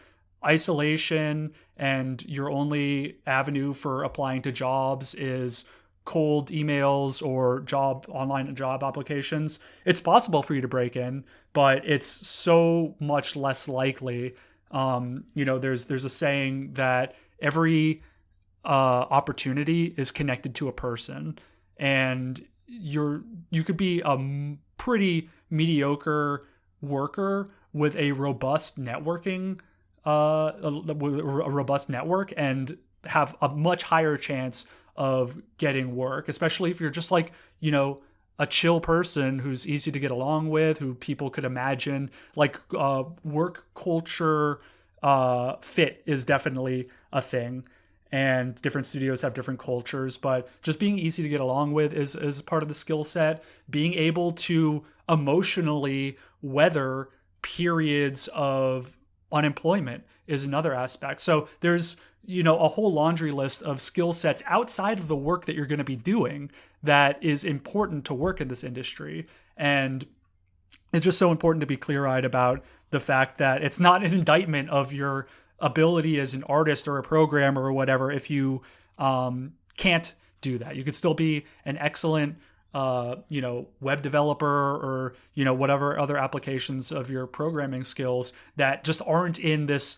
isolation and your only avenue for applying to jobs is cold emails or online job applications, it's possible for you to break in, but it's so much less likely. There's a saying that every opportunity is connected to a person, and you could be a pretty mediocre worker with a robust networking, a robust network, and have a much higher chance of getting work, especially if you're just like, a chill person who's easy to get along with, who people could imagine. Like work culture fit is definitely a thing, and different studios have different cultures, but just being easy to get along with is part of the skill set. Being able to emotionally weather periods of unemployment is another aspect. So there's, a whole laundry list of skill sets outside of the work that you're going to be doing that is important to work in this industry. And it's just so important to be clear-eyed about the fact that it's not an indictment of your ability as an artist or a programmer or whatever if you can't do that. You could still be an excellent web developer or, whatever other applications of your programming skills that just aren't in this,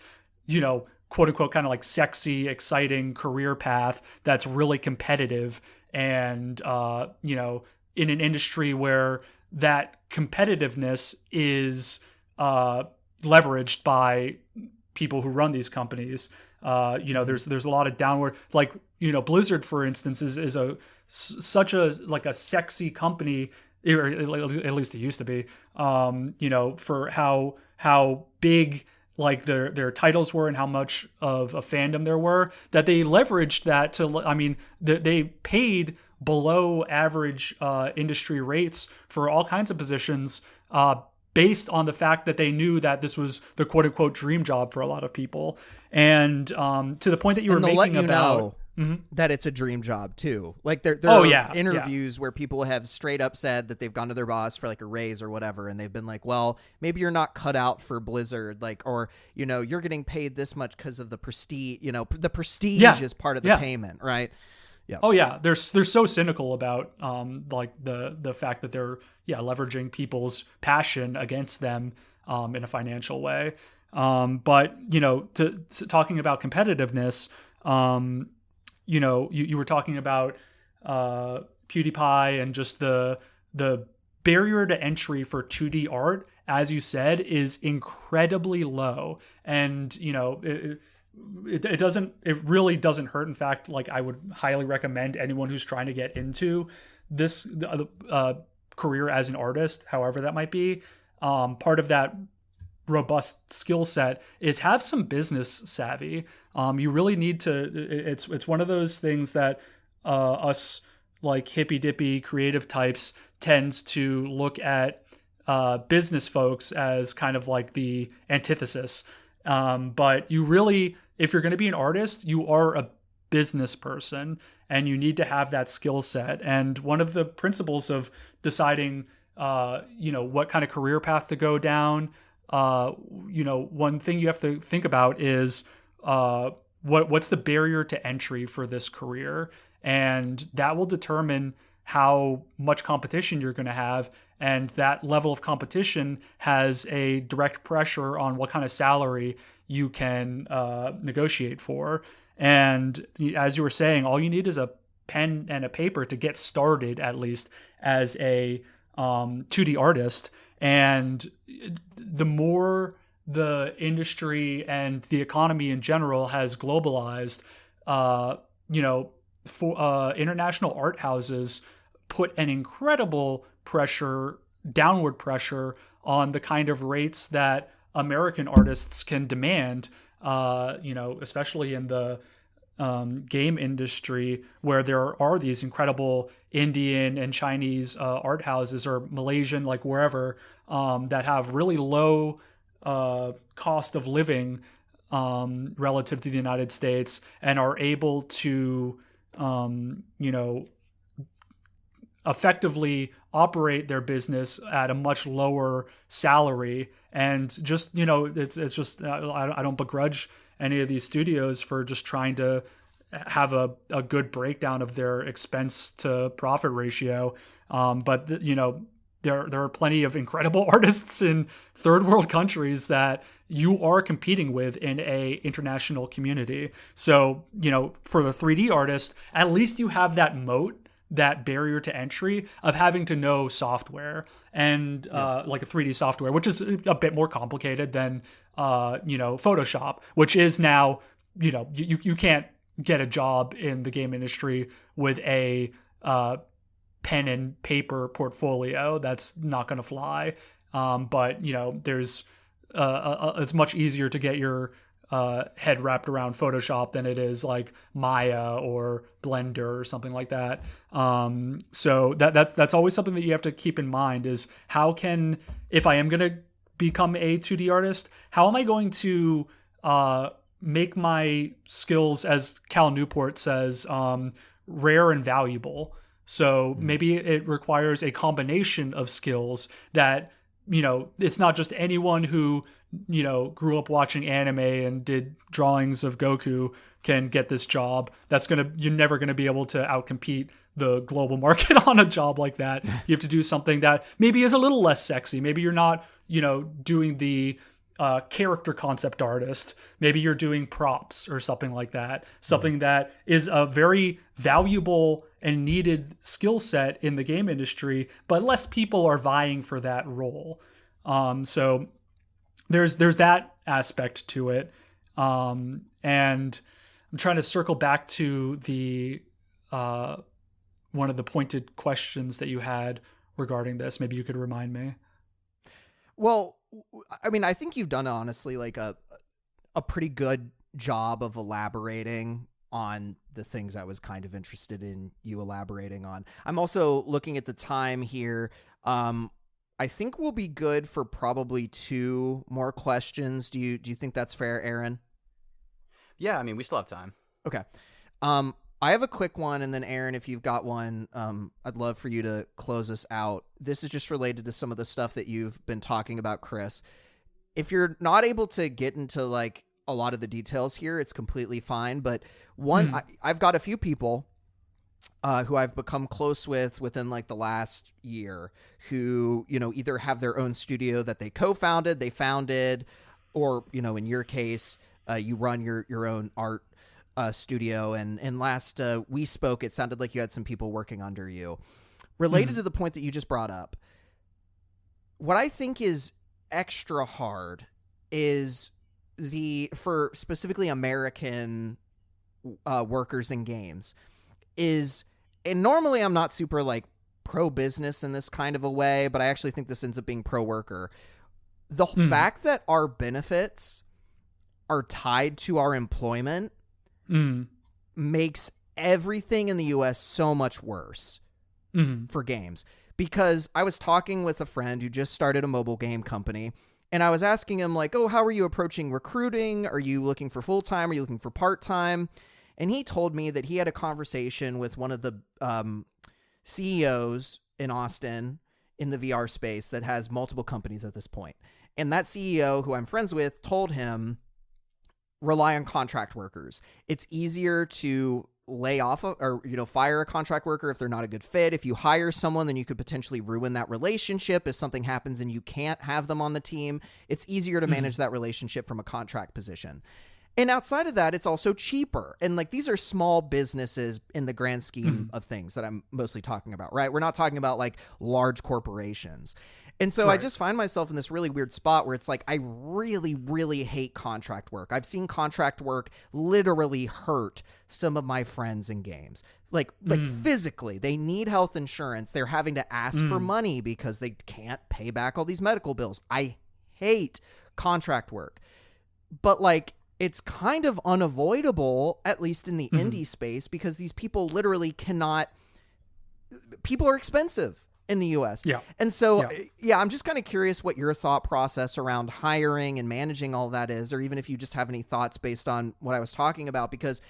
quote unquote, kind of like sexy, exciting career path that's really competitive and, in an industry where that competitiveness is leveraged by people who run these companies. There's a lot of downward, like, Blizzard, for instance, is such a sexy company, or at least it used to be, for how big like their titles were and how much of a fandom there were, that they leveraged that to, they paid below average industry rates for all kinds of positions based on the fact that they knew that this was the quote unquote dream job for a lot of people. And to the point that you were making about that it's a dream job too. Like there are interviews where people have straight up said that they've gone to their boss for like a raise or whatever, and they've been like, well, maybe you're not cut out for Blizzard, like, or you're getting paid this much because of the prestige. The prestige is part of the payment, right? Yeah. Oh yeah, they're so cynical about like the fact that they're leveraging people's passion against them in a financial way. But to talking about competitiveness, you were talking about PewDiePie and just the barrier to entry for 2D art, as you said, is incredibly low, and it really doesn't hurt. In fact, like, I would highly recommend anyone who's trying to get into this career as an artist, however that might be, part of that robust skill set is have some business savvy. You really need to, it's one of those things that us like hippy dippy creative types tends to look at business folks as kind of like the antithesis. But you really, if you're going to be an artist, you are a business person and you need to have that skill set. And one of the principles of deciding, what kind of career path to go down, one thing you have to think about is what's the barrier to entry for this career, and that will determine how much competition you're going to have, and that level of competition has a direct pressure on what kind of salary you can negotiate for. And as you were saying, all you need is a pen and a paper to get started, at least as a 2D artist. And the more the industry and the economy in general has globalized, international art houses put an incredible downward pressure on the kind of rates that American artists can demand, especially in the game industry, where there are these incredible Indian and Chinese art houses, or Malaysian, like wherever, that have really low cost of living relative to the United States, and are able to, effectively operate their business at a much lower salary. And just, it's just, I don't begrudge any of these studios for just trying to have a good breakdown of their expense to profit ratio. But there are plenty of incredible artists in third world countries that you are competing with in a international community. So, for the 3D artist, at least you have that moat that barrier to entry of having to know software and like a 3D software, which is a bit more complicated than Photoshop, which is now, you can't get a job in the game industry with a pen and paper portfolio. That's not going to fly. But there's it's much easier to get your head wrapped around Photoshop than it is like Maya or Blender or something like that. So that's always something that you have to keep in mind is how can, if I am going to become a 2D artist, how am I going to make my skills, as Cal Newport says, rare and valuable? So maybe it requires a combination of skills that, it's not just anyone who, grew up watching anime and did drawings of Goku can get this job. You're never going to be able to outcompete the global market on a job like that. You have to do something that maybe is a little less sexy. Maybe you're not, doing the character concept artist. Maybe you're doing props or something like that. Something that is a very valuable and needed skill set in the game industry, but less people are vying for that role. So there's that aspect to it. And I'm trying to circle back to the one of the pointed questions that you had regarding this. Maybe you could remind me. Well, I mean, I think you've done honestly like a pretty good job of elaborating on the things I was kind of interested in you elaborating on. I'm also looking at the time here. I think we'll be good for probably 2 more questions. Do you think that's fair, Aaron? Yeah, I mean, we still have time. Okay. I have a quick one, and then Aaron, if you've got one, I'd love for you to close us out. This is just related to some of the stuff that you've been talking about, Chris. If you're not able to get into like a lot of the details here, it's completely fine. But I've got a few people who I've become close with within like the last year who, either have their own studio that they co-founded, they founded, or, in your case, you run your own art studio. And last we spoke, it sounded like you had some people working under you. Related to the point that you just brought up, what I think is extra hard is for specifically American workers in games is, and normally I'm not super like pro-business in this kind of a way, but I actually think this ends up being pro-worker. The fact that our benefits are tied to our employment makes everything in the US so much worse for games. Because I was talking with a friend who just started a mobile game company, and I was asking him like, oh, how are you approaching recruiting? Are you looking for full-time? Are you looking for part-time? And he told me that he had a conversation with one of the CEOs in Austin in the VR space that has multiple companies at this point. And that CEO, who I'm friends with, told him, rely on contract workers. It's easier to lay off or fire a contract worker if they're not a good fit. If you hire someone, then you could potentially ruin that relationship. If something happens and you can't have them on the team, it's easier to manage that relationship from a contract position. And outside of that, it's also cheaper. And like, these are small businesses in the grand scheme of things that I'm mostly talking about, right? We're not talking about like large corporations. And so I just find myself in this really weird spot where it's like, I really, really hate contract work. I've seen contract work literally hurt some of my friends in games. Like physically, they need health insurance. They're having to ask for money because they can't pay back all these medical bills. I hate contract work. But like, it's kind of unavoidable, at least in the indie space, because these people literally cannot, people are expensive in the US. Yeah. And so, I'm just kind of curious what your thought process around hiring and managing all that is, or even if you just have any thoughts based on what I was talking about, because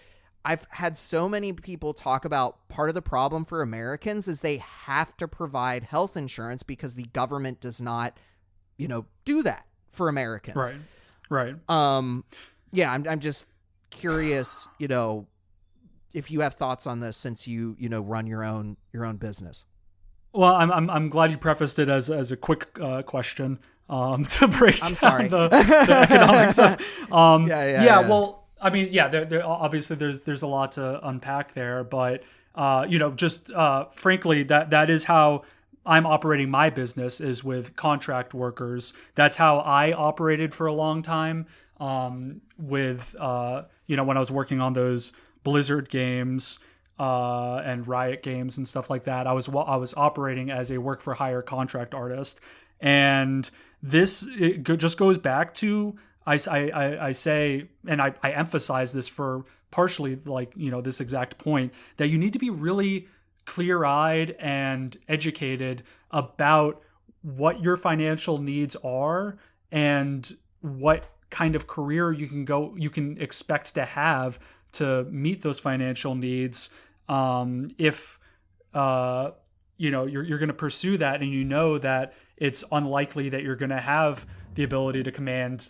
I've had so many people talk about part of the problem for Americans is they have to provide health insurance because the government does not, do that for Americans. Right. Yeah, I'm just curious, if you have thoughts on this since you run your own business. Well, I'm glad you prefaced it as a quick question to break down the economic stuff. Yeah. Well, I mean, yeah, there obviously there's a lot to unpack there, but just frankly, that is how I'm operating my business, is with contract workers. That's how I operated for a long time. With when I was working on those Blizzard games and Riot games and stuff like that, I was operating as a work for hire contract artist, and just goes back to I say, and I emphasize this for partially this exact point, that you need to be really clear-eyed and educated about what your financial needs are and what kind of career you can expect to have to meet those financial needs. If you're going to pursue that, and that it's unlikely that you're going to have the ability to command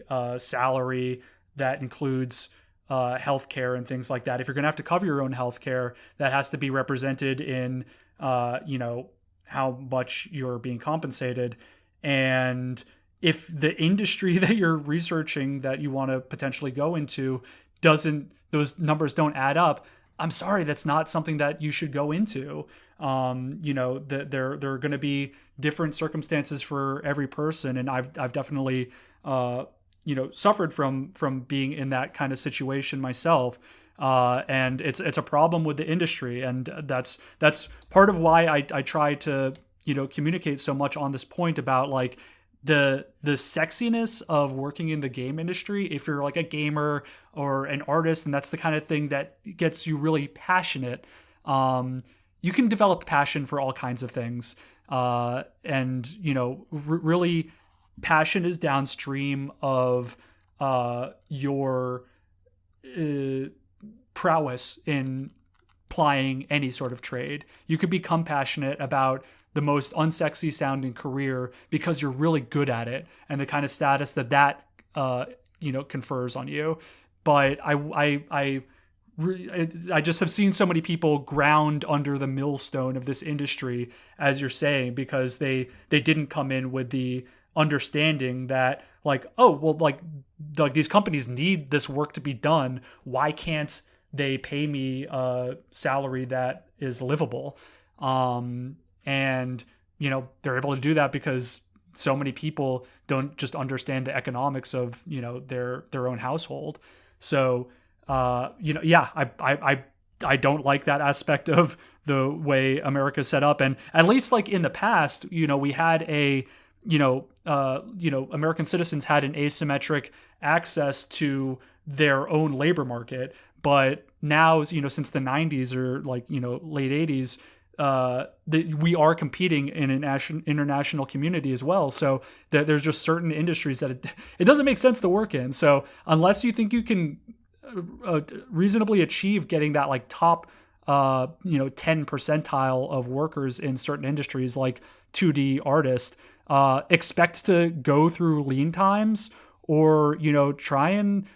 a salary that includes healthcare and things like that. If you're going to have to cover your own healthcare, that has to be represented in how much you're being compensated. And if the industry that you're researching that you want to potentially go into those numbers don't add up, I'm sorry, that's not something that you should go into. There are going to be different circumstances for every person, and I've definitely suffered from being in that kind of situation myself. And it's a problem with the industry, and that's part of why I try to communicate so much on this point about the sexiness of working in the game industry. If you're a gamer or an artist, and that's the kind of thing that gets you really passionate, you can develop passion for all kinds of things. Really passion is downstream of your prowess in plying any sort of trade. You could become passionate about the most unsexy sounding career because you're really good at it, and the kind of status that confers on you. But I just have seen so many people ground under the millstone of this industry, as you're saying, because they didn't come in with the understanding that these companies need this work to be done. Why can't they pay me a salary that is livable? And they're able to do that because so many people don't just understand the economics of their own household. So I don't like that aspect of the way America's set up. And at least in the past, we had American citizens had an asymmetric access to their own labor market. But now, since the 90s or late 80s, we are competing in an international community as well. So there's just certain industries that it doesn't make sense to work in. So unless you think you can reasonably achieve getting that top 10 percentile of workers in certain industries, like 2D artist, expect to go through lean times, or try and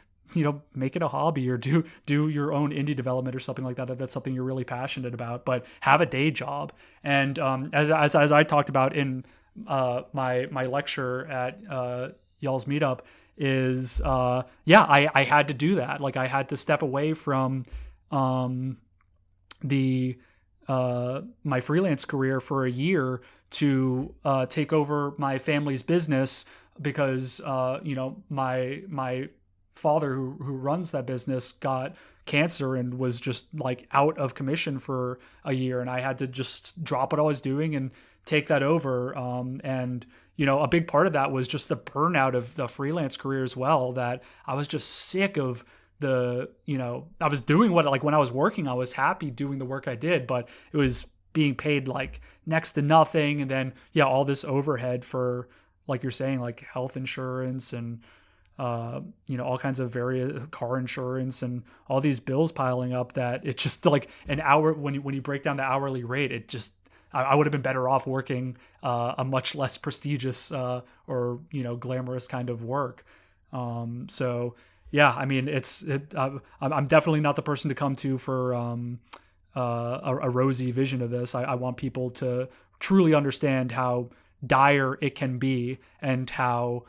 make it a hobby, or do your own indie development or something like that if that's something you're really passionate about, but have a day job. And as I talked about in my lecture at y'all's meetup, is I had to do that. I had to step away from my freelance career for a year to take over my family's business, because my father who runs that business got cancer and was just out of commission for a year, and I had to just drop what I was doing and take that over. And a big part of that was just the burnout of the freelance career as well, that I was just sick of I was doing what, when I was working, I was happy doing the work I did, but it was being paid next to nothing. And then, all this overhead for, you're saying, health insurance and, all kinds of various car insurance and all these bills piling up, that it just an hour, when you break down the hourly rate, it just, I would have been better off working a much less prestigious or glamorous kind of work. So yeah, I mean, I'm definitely not the person to come to for a rosy vision of this. I want people to truly understand how dire it can be, and how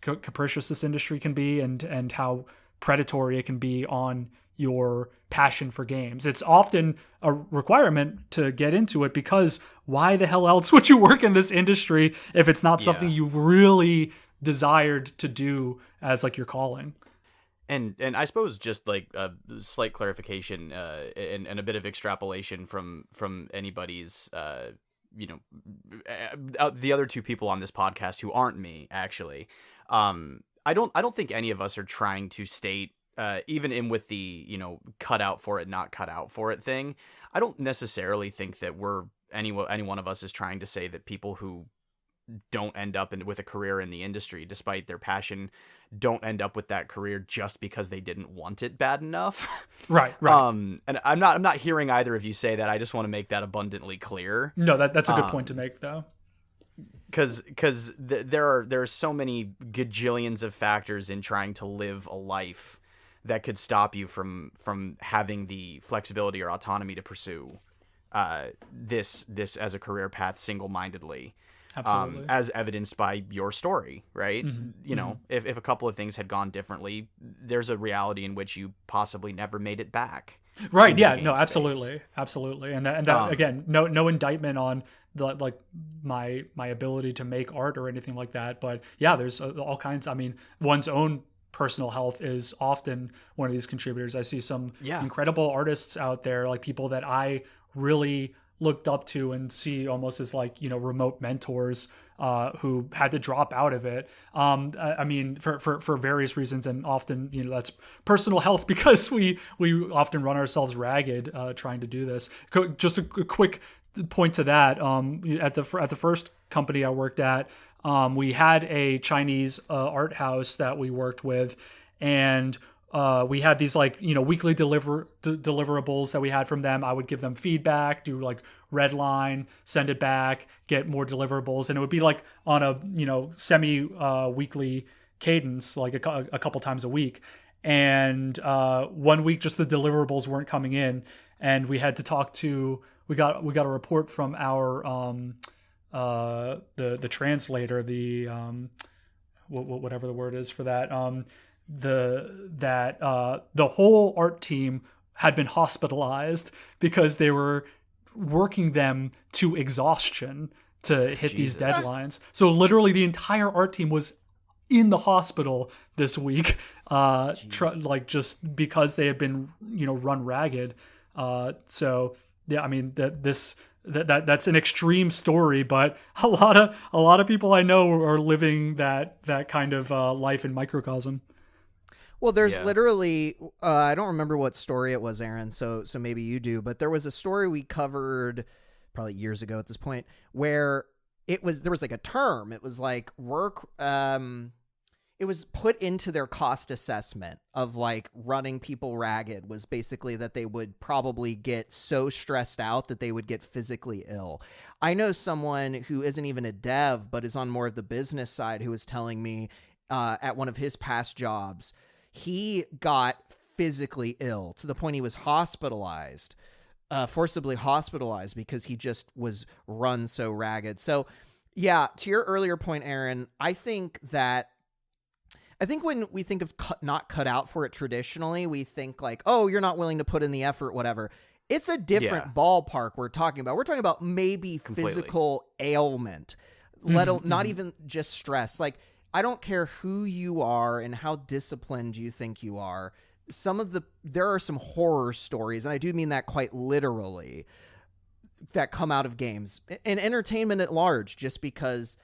capricious this industry can be, and how predatory it can be on your passion for games. It's often a requirement to get into it, because why the hell else would you work in this industry if it's not something you really desired to do as like your calling? And I suppose just like a slight clarification and a bit of extrapolation from anybody's the other two people on this podcast who aren't me, actually. I don't think any of us are trying to state, even in with the cut out for it, not cut out for it thing. I don't necessarily think that any one of us is trying to say that people who don't end up with a career in the industry despite their passion don't end up with that career just because they didn't want it bad enough. Right. And I'm not hearing either of you say that. I just want to make that abundantly clear. No, that's a good point to make, though. Because there are so many gajillions of factors in trying to live a life that could stop you from having the flexibility or autonomy to pursue this as a career path single-mindedly. Absolutely. As evidenced by your story, right? Mm-hmm. If a couple of things had gone differently, there's a reality in which you possibly never made it back. Right. Yeah. No. Absolutely. And that again, no indictment on my ability to make art or anything like that. But yeah, there's all kinds. I mean, one's own personal health is often one of these contributors. I see some incredible artists out there, like people that I really looked up to and see almost as like remote mentors who had to drop out of it. I mean, for various reasons, and often that's personal health, because we often run ourselves ragged trying to do this. Just a quick point to that. At the first company I worked at, we had a Chinese art house that we worked with, and we had these weekly deliverables that we had from them. I would give them feedback, do like red line, send it back, get more deliverables, and it would be like on a semi weekly cadence, like a couple times a week. And 1 week, just the deliverables weren't coming in, and we had to talk to. We got a report from our the translator, the whatever the word is for that. The whole art team had been hospitalized because they were working them to exhaustion to hit these deadlines. So literally the entire art team was in the hospital this week, just because they had been run ragged. So yeah, I mean that's an extreme story, but a lot of people I know are living that kind of life in microcosm. Well, there's literally, I don't remember what story it was, Aaron, so maybe you do, but there was a story we covered probably years ago at this point where there was like a term. It was like work, it was put into their cost assessment of like running people ragged, was basically that they would probably get so stressed out that they would get physically ill. I know someone who isn't even a dev, but is on more of the business side, who was telling me at one of his past jobs, he got physically ill to the point he was hospitalized, forcibly hospitalized, because he just was run so ragged. So yeah, to your earlier point, Aaron, I think when we think of not cut out for it traditionally, we think like, oh, you're not willing to put in the effort, whatever. It's a different ballpark we're talking about. We're talking about maybe physical ailment, not even just stress. Like, I don't care who you are and how disciplined you think you are. There are some horror stories, and I do mean that quite literally, that come out of games and entertainment at large, just because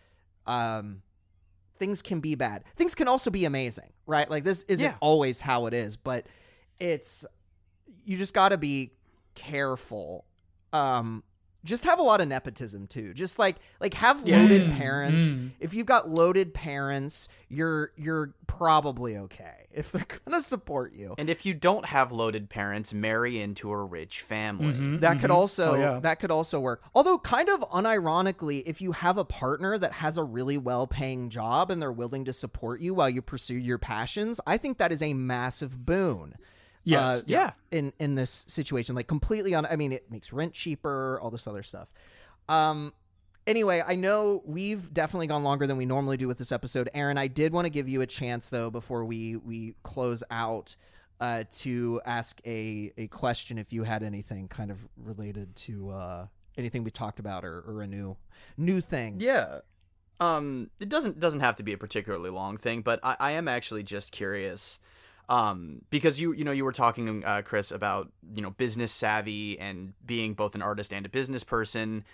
things can be bad. Things can also be amazing, right? Like, this isn't always how it is, but you just got to be careful. Just have a lot of nepotism too. Just like have loaded parents. If you've got loaded parents, you're probably okay if they're gonna support you. And if you don't have loaded parents, marry into a rich family. That could also work. Although, kind of unironically, if you have a partner that has a really well-paying job and they're willing to support you while you pursue your passions, I think that is a massive boon. Yes. In this situation, like completely I mean, it makes rent cheaper, all this other stuff. And Anyway, I know we've definitely gone longer than we normally do with this episode. Aaron, I did want to give you a chance, though, before we close out, to ask a question if you had anything kind of related to anything we talked about or a new thing. Yeah. It doesn't have to be a particularly long thing, but I am actually just curious, because you were talking, Chris, about, business savvy and being both an artist and a business person.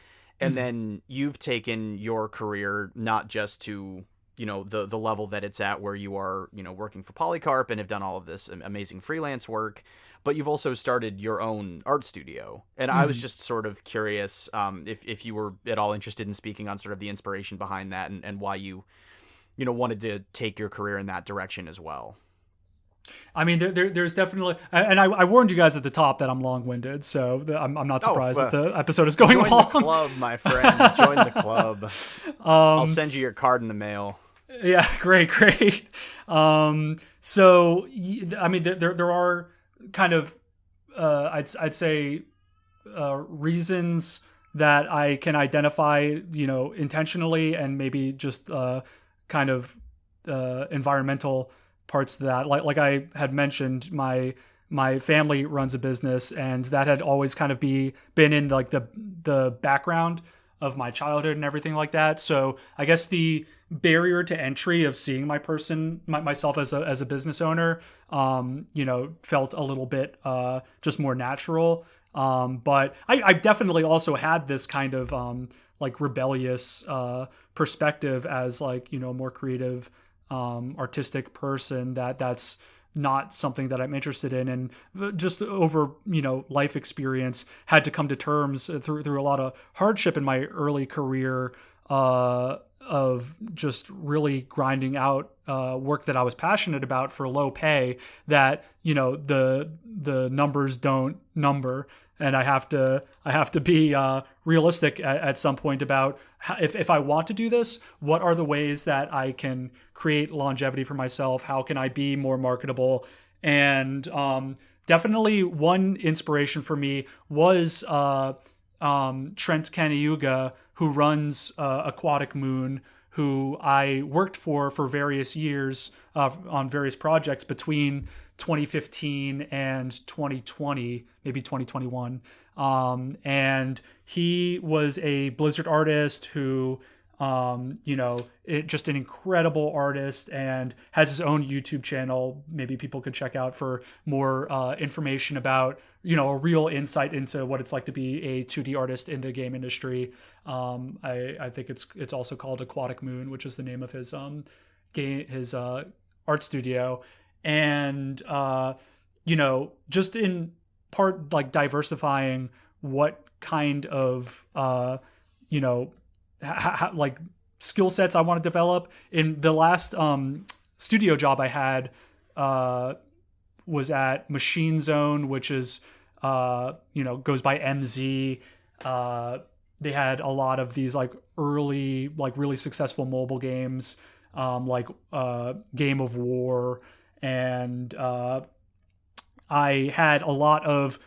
And then you've taken your career not just to, the level that it's at where you are, working for Polycarp and have done all of this amazing freelance work, but you've also started your own art studio. And I was just sort of curious, if you were at all interested in speaking on sort of the inspiration behind that and why you, wanted to take your career in that direction as well. I mean, there's definitely, and I warned you guys at the top that I'm long-winded, so I'm not surprised that the episode is going long. Join the club, my friend. Join the club. I'll send you your card in the mail. Yeah, great. So, I mean, there are kind of, I'd say, reasons that I can identify, intentionally, and maybe just kind of environmental parts to that. Like I had mentioned, my family runs a business, and that had always kind of been in like the background of my childhood and everything like that. So I guess the barrier to entry of seeing myself as a business owner, felt a little bit just more natural. But I definitely also had this kind of like rebellious perspective as like, a more creative, artistic person that's not something that I'm interested in, and just over, life experience had to come to terms through a lot of hardship in my early career, of just really grinding out work that I was passionate about for low pay, that, the numbers don't number. And I have to be realistic at some point about if I want to do this, what are the ways that I can create longevity for myself? How can I be more marketable? And definitely one inspiration for me was Trent Kaneyuga, who runs Aquatic Moon, who I worked for various years on various projects between 2015 and 2020, maybe 2021. And he was a Blizzard artist who, just an incredible artist, and has his own YouTube channel. Maybe people could check out for more information about, a real insight into what it's like to be a 2D artist in the game industry. I think it's also called Aquatic Moon, which is the name of his art studio. And, just in part, like diversifying what kind of, like skill sets I want to develop. In the last studio job I had was at Machine Zone, which is, goes by MZ. They had a lot of these like early, like really successful mobile games, like Game of War. And I had a lot of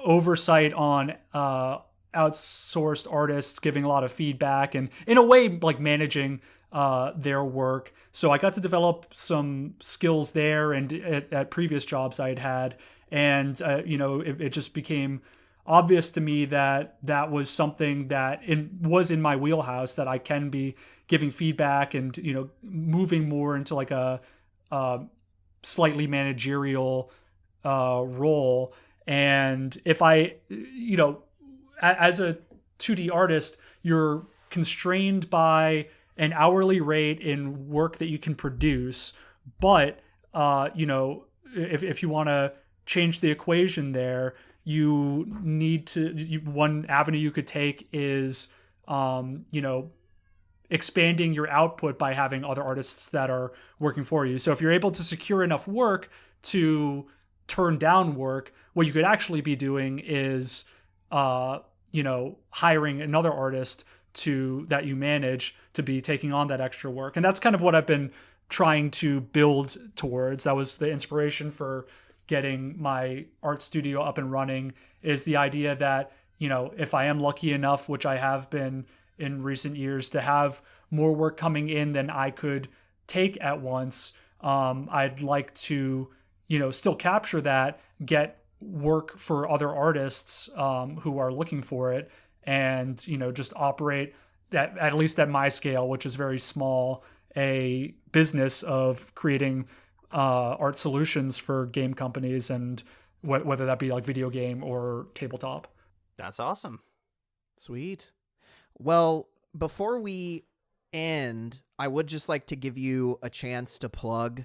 oversight on outsourced artists, giving a lot of feedback, and in a way like managing their work. So I got to develop some skills there, and at previous jobs I had. And it just became obvious to me that was something that was in my wheelhouse, that I can be giving feedback and moving more into like a slightly managerial role. And if I, as a 2D artist, you're constrained by an hourly rate in work that you can produce. But, if you want to change the equation there, you need to, one avenue you could take is, expanding your output by having other artists that are working for you. So if you're able to secure enough work to turn down work, what you could actually be doing is, hiring another artist that you manage to be taking on that extra work. And that's kind of what I've been trying to build towards. That was the inspiration for getting my art studio up and running, is the idea that, if I am lucky enough, which I have been in recent years to have more work coming in than I could take at once. I'd like to, still capture that, get work for other artists who are looking for it, and, just operate that, at least at my scale, which is very small, a business of creating art solutions for game companies, and whether that be like video game or tabletop. That's awesome. Sweet. Well, before we end, I would just like to give you a chance to plug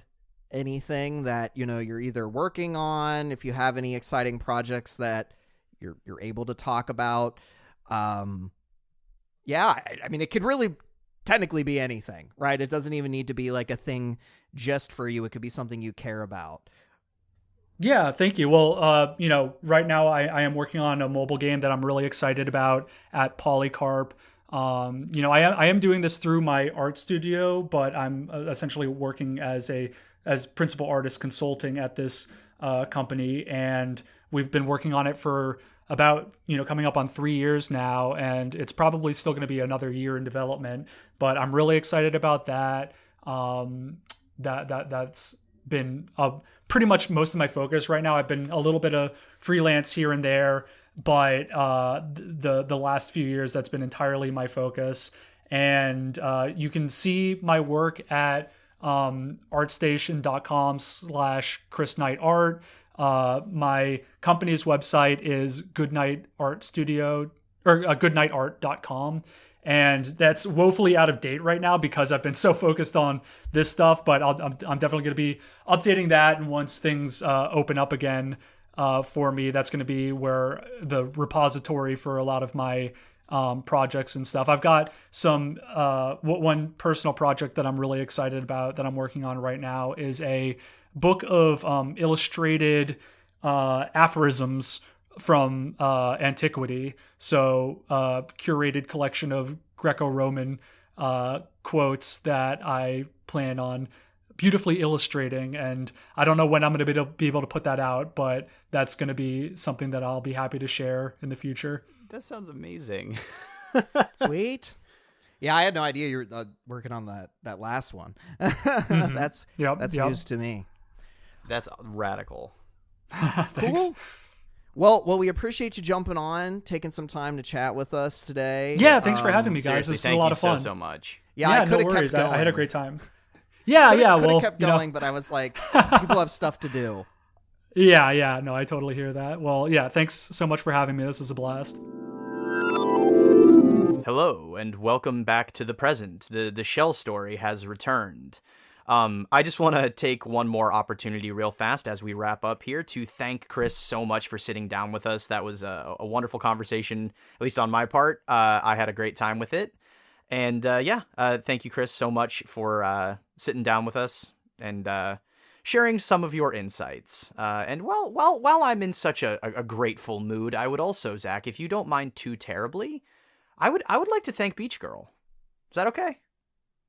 anything that, you're either working on, if you have any exciting projects that you're able to talk about. I mean, it could really technically be anything, right? It doesn't even need to be like a thing just for you. It could be something you care about. Yeah, thank you. Well, right now I am working on a mobile game that I'm really excited about at Polycarp. I am doing this through my art studio, but I'm essentially working as principal artist consulting at this company, and we've been working on it for about, coming up on 3 years now, and it's probably still going to be another year in development, but I'm really excited about that. That's been pretty much most of my focus right now. I've been a little bit of freelance here and there, but the last few years, that's been entirely my focus. And you can see my work at artstation.com/chrisknightart. My company's website is goodnightart.com. And that's woefully out of date right now because I've been so focused on this stuff, but I'm definitely going to be updating that. And once things open up again for me, that's going to be where the repository for a lot of my projects and stuff. I've got some one personal project that I'm really excited about that I'm working on right now is a book of illustrated aphorisms from antiquity. So curated collection of Greco-Roman quotes that I plan on beautifully illustrating. And I don't know when I'm going to be able to put that out, but that's going to be something that I'll be happy to share in the future. That sounds amazing. Sweet. Yeah, I had no idea you were working on that last one. Mm-hmm. That's news to me. That's radical. Thanks. Cool. Well, we appreciate you jumping on, taking some time to chat with us today. Yeah, thanks for having me, guys. Seriously, this was a lot of fun. So much. Yeah, I could have no kept going. I had a great time. Yeah, could well, have kept going, but I was like, people have stuff to do. Yeah, no, I totally hear that. Well, yeah, thanks so much for having me. This was a blast. Hello, and welcome back to the present. The Shell story has returned. I just want to take one more opportunity real fast as we wrap up here to thank Chris so much for sitting down with us. That was a wonderful conversation, at least on my part. I had a great time with it. And thank you, Chris, so much for sitting down with us and sharing some of your insights. And while I'm in such a grateful mood, I would also, Zach, if you don't mind too terribly, I would like to thank Beach Girl. Is that okay?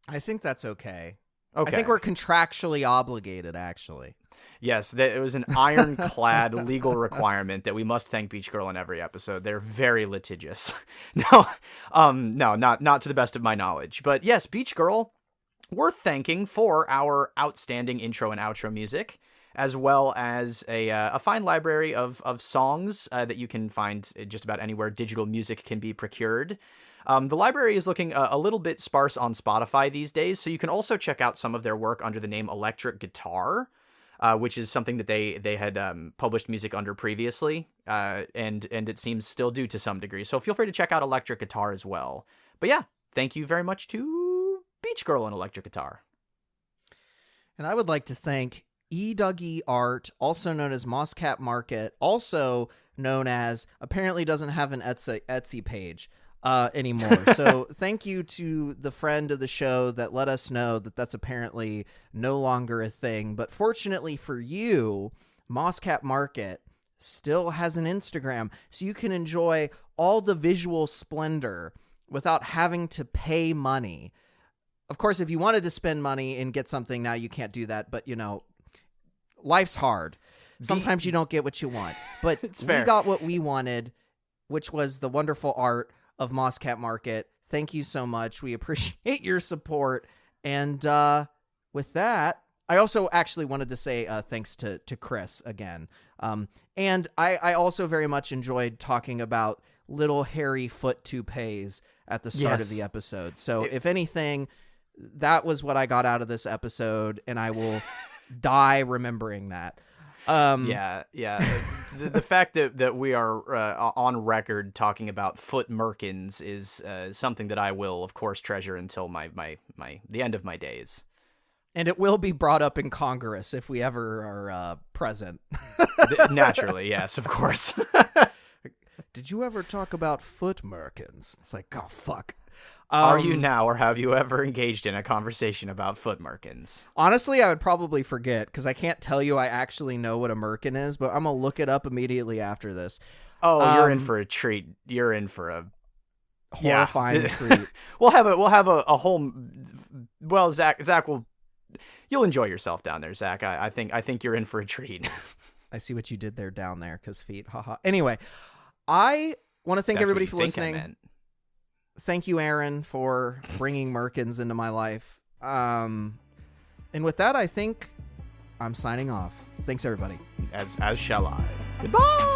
I think that's okay. Okay. I think we're contractually obligated, actually. Yes, it was an ironclad legal requirement that we must thank Beach Girl in every episode. They're very litigious. No, not to the best of my knowledge. But yes, Beach Girl, worth thanking for our outstanding intro and outro music, as well as a fine library of songs that you can find just about anywhere digital music can be procured. The library is looking a little bit sparse on Spotify these days, so you can also check out some of their work under the name Electric Guitar, which is something that they had published music under previously, and it seems still do to some degree. So feel free to check out Electric Guitar as well. But yeah, thank you very much to Beach Girl and Electric Guitar. And I would like to thank E. Art, also known as Mosscat Market, also known as, apparently doesn't have an Etsy page anymore. So thank you to the friend of the show that let us know that that's apparently no longer a thing. But fortunately for you, Mosscat Market still has an Instagram, so you can enjoy all the visual splendor without having to pay money. Of course, if you wanted to spend money and get something now, you can't do that. But, life's hard. Sometimes you don't get what you want. But we got what we wanted, which was the wonderful art of Mosscat Market. thank you so much. We appreciate your support. And with that, I also actually wanted to say thanks to Chris again. And I also very much enjoyed talking about little hairy foot toupees at the start of the episode. So if anything, that was what I got out of this episode, and I will die remembering that. The fact that we are on record talking about foot merkins is something that I will, of course, treasure until the end of my days. And it will be brought up in Congress if we ever are present. Naturally, yes, of course. Did you ever talk about foot merkins? It's like, oh, fuck. Are you now, or have you ever engaged in a conversation about foot merkins? Honestly, I would probably forget, because I can't tell you I actually know what a merkin is, but I'm going to look it up immediately after this. Oh, you're in for a treat. You're in for a horrifying treat. We'll have a whole... Well, Zach will... You'll enjoy yourself down there, Zach. I think you're in for a treat. I see what you did there down there, because feet, haha. Anyway, I want to thank everybody for listening. Thank you, Aaron, for bringing merkins into my life. And with that, I think I'm signing off. Thanks, everybody. As shall I. Goodbye!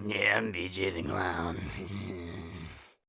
Yeah, I'm BJ the Clown.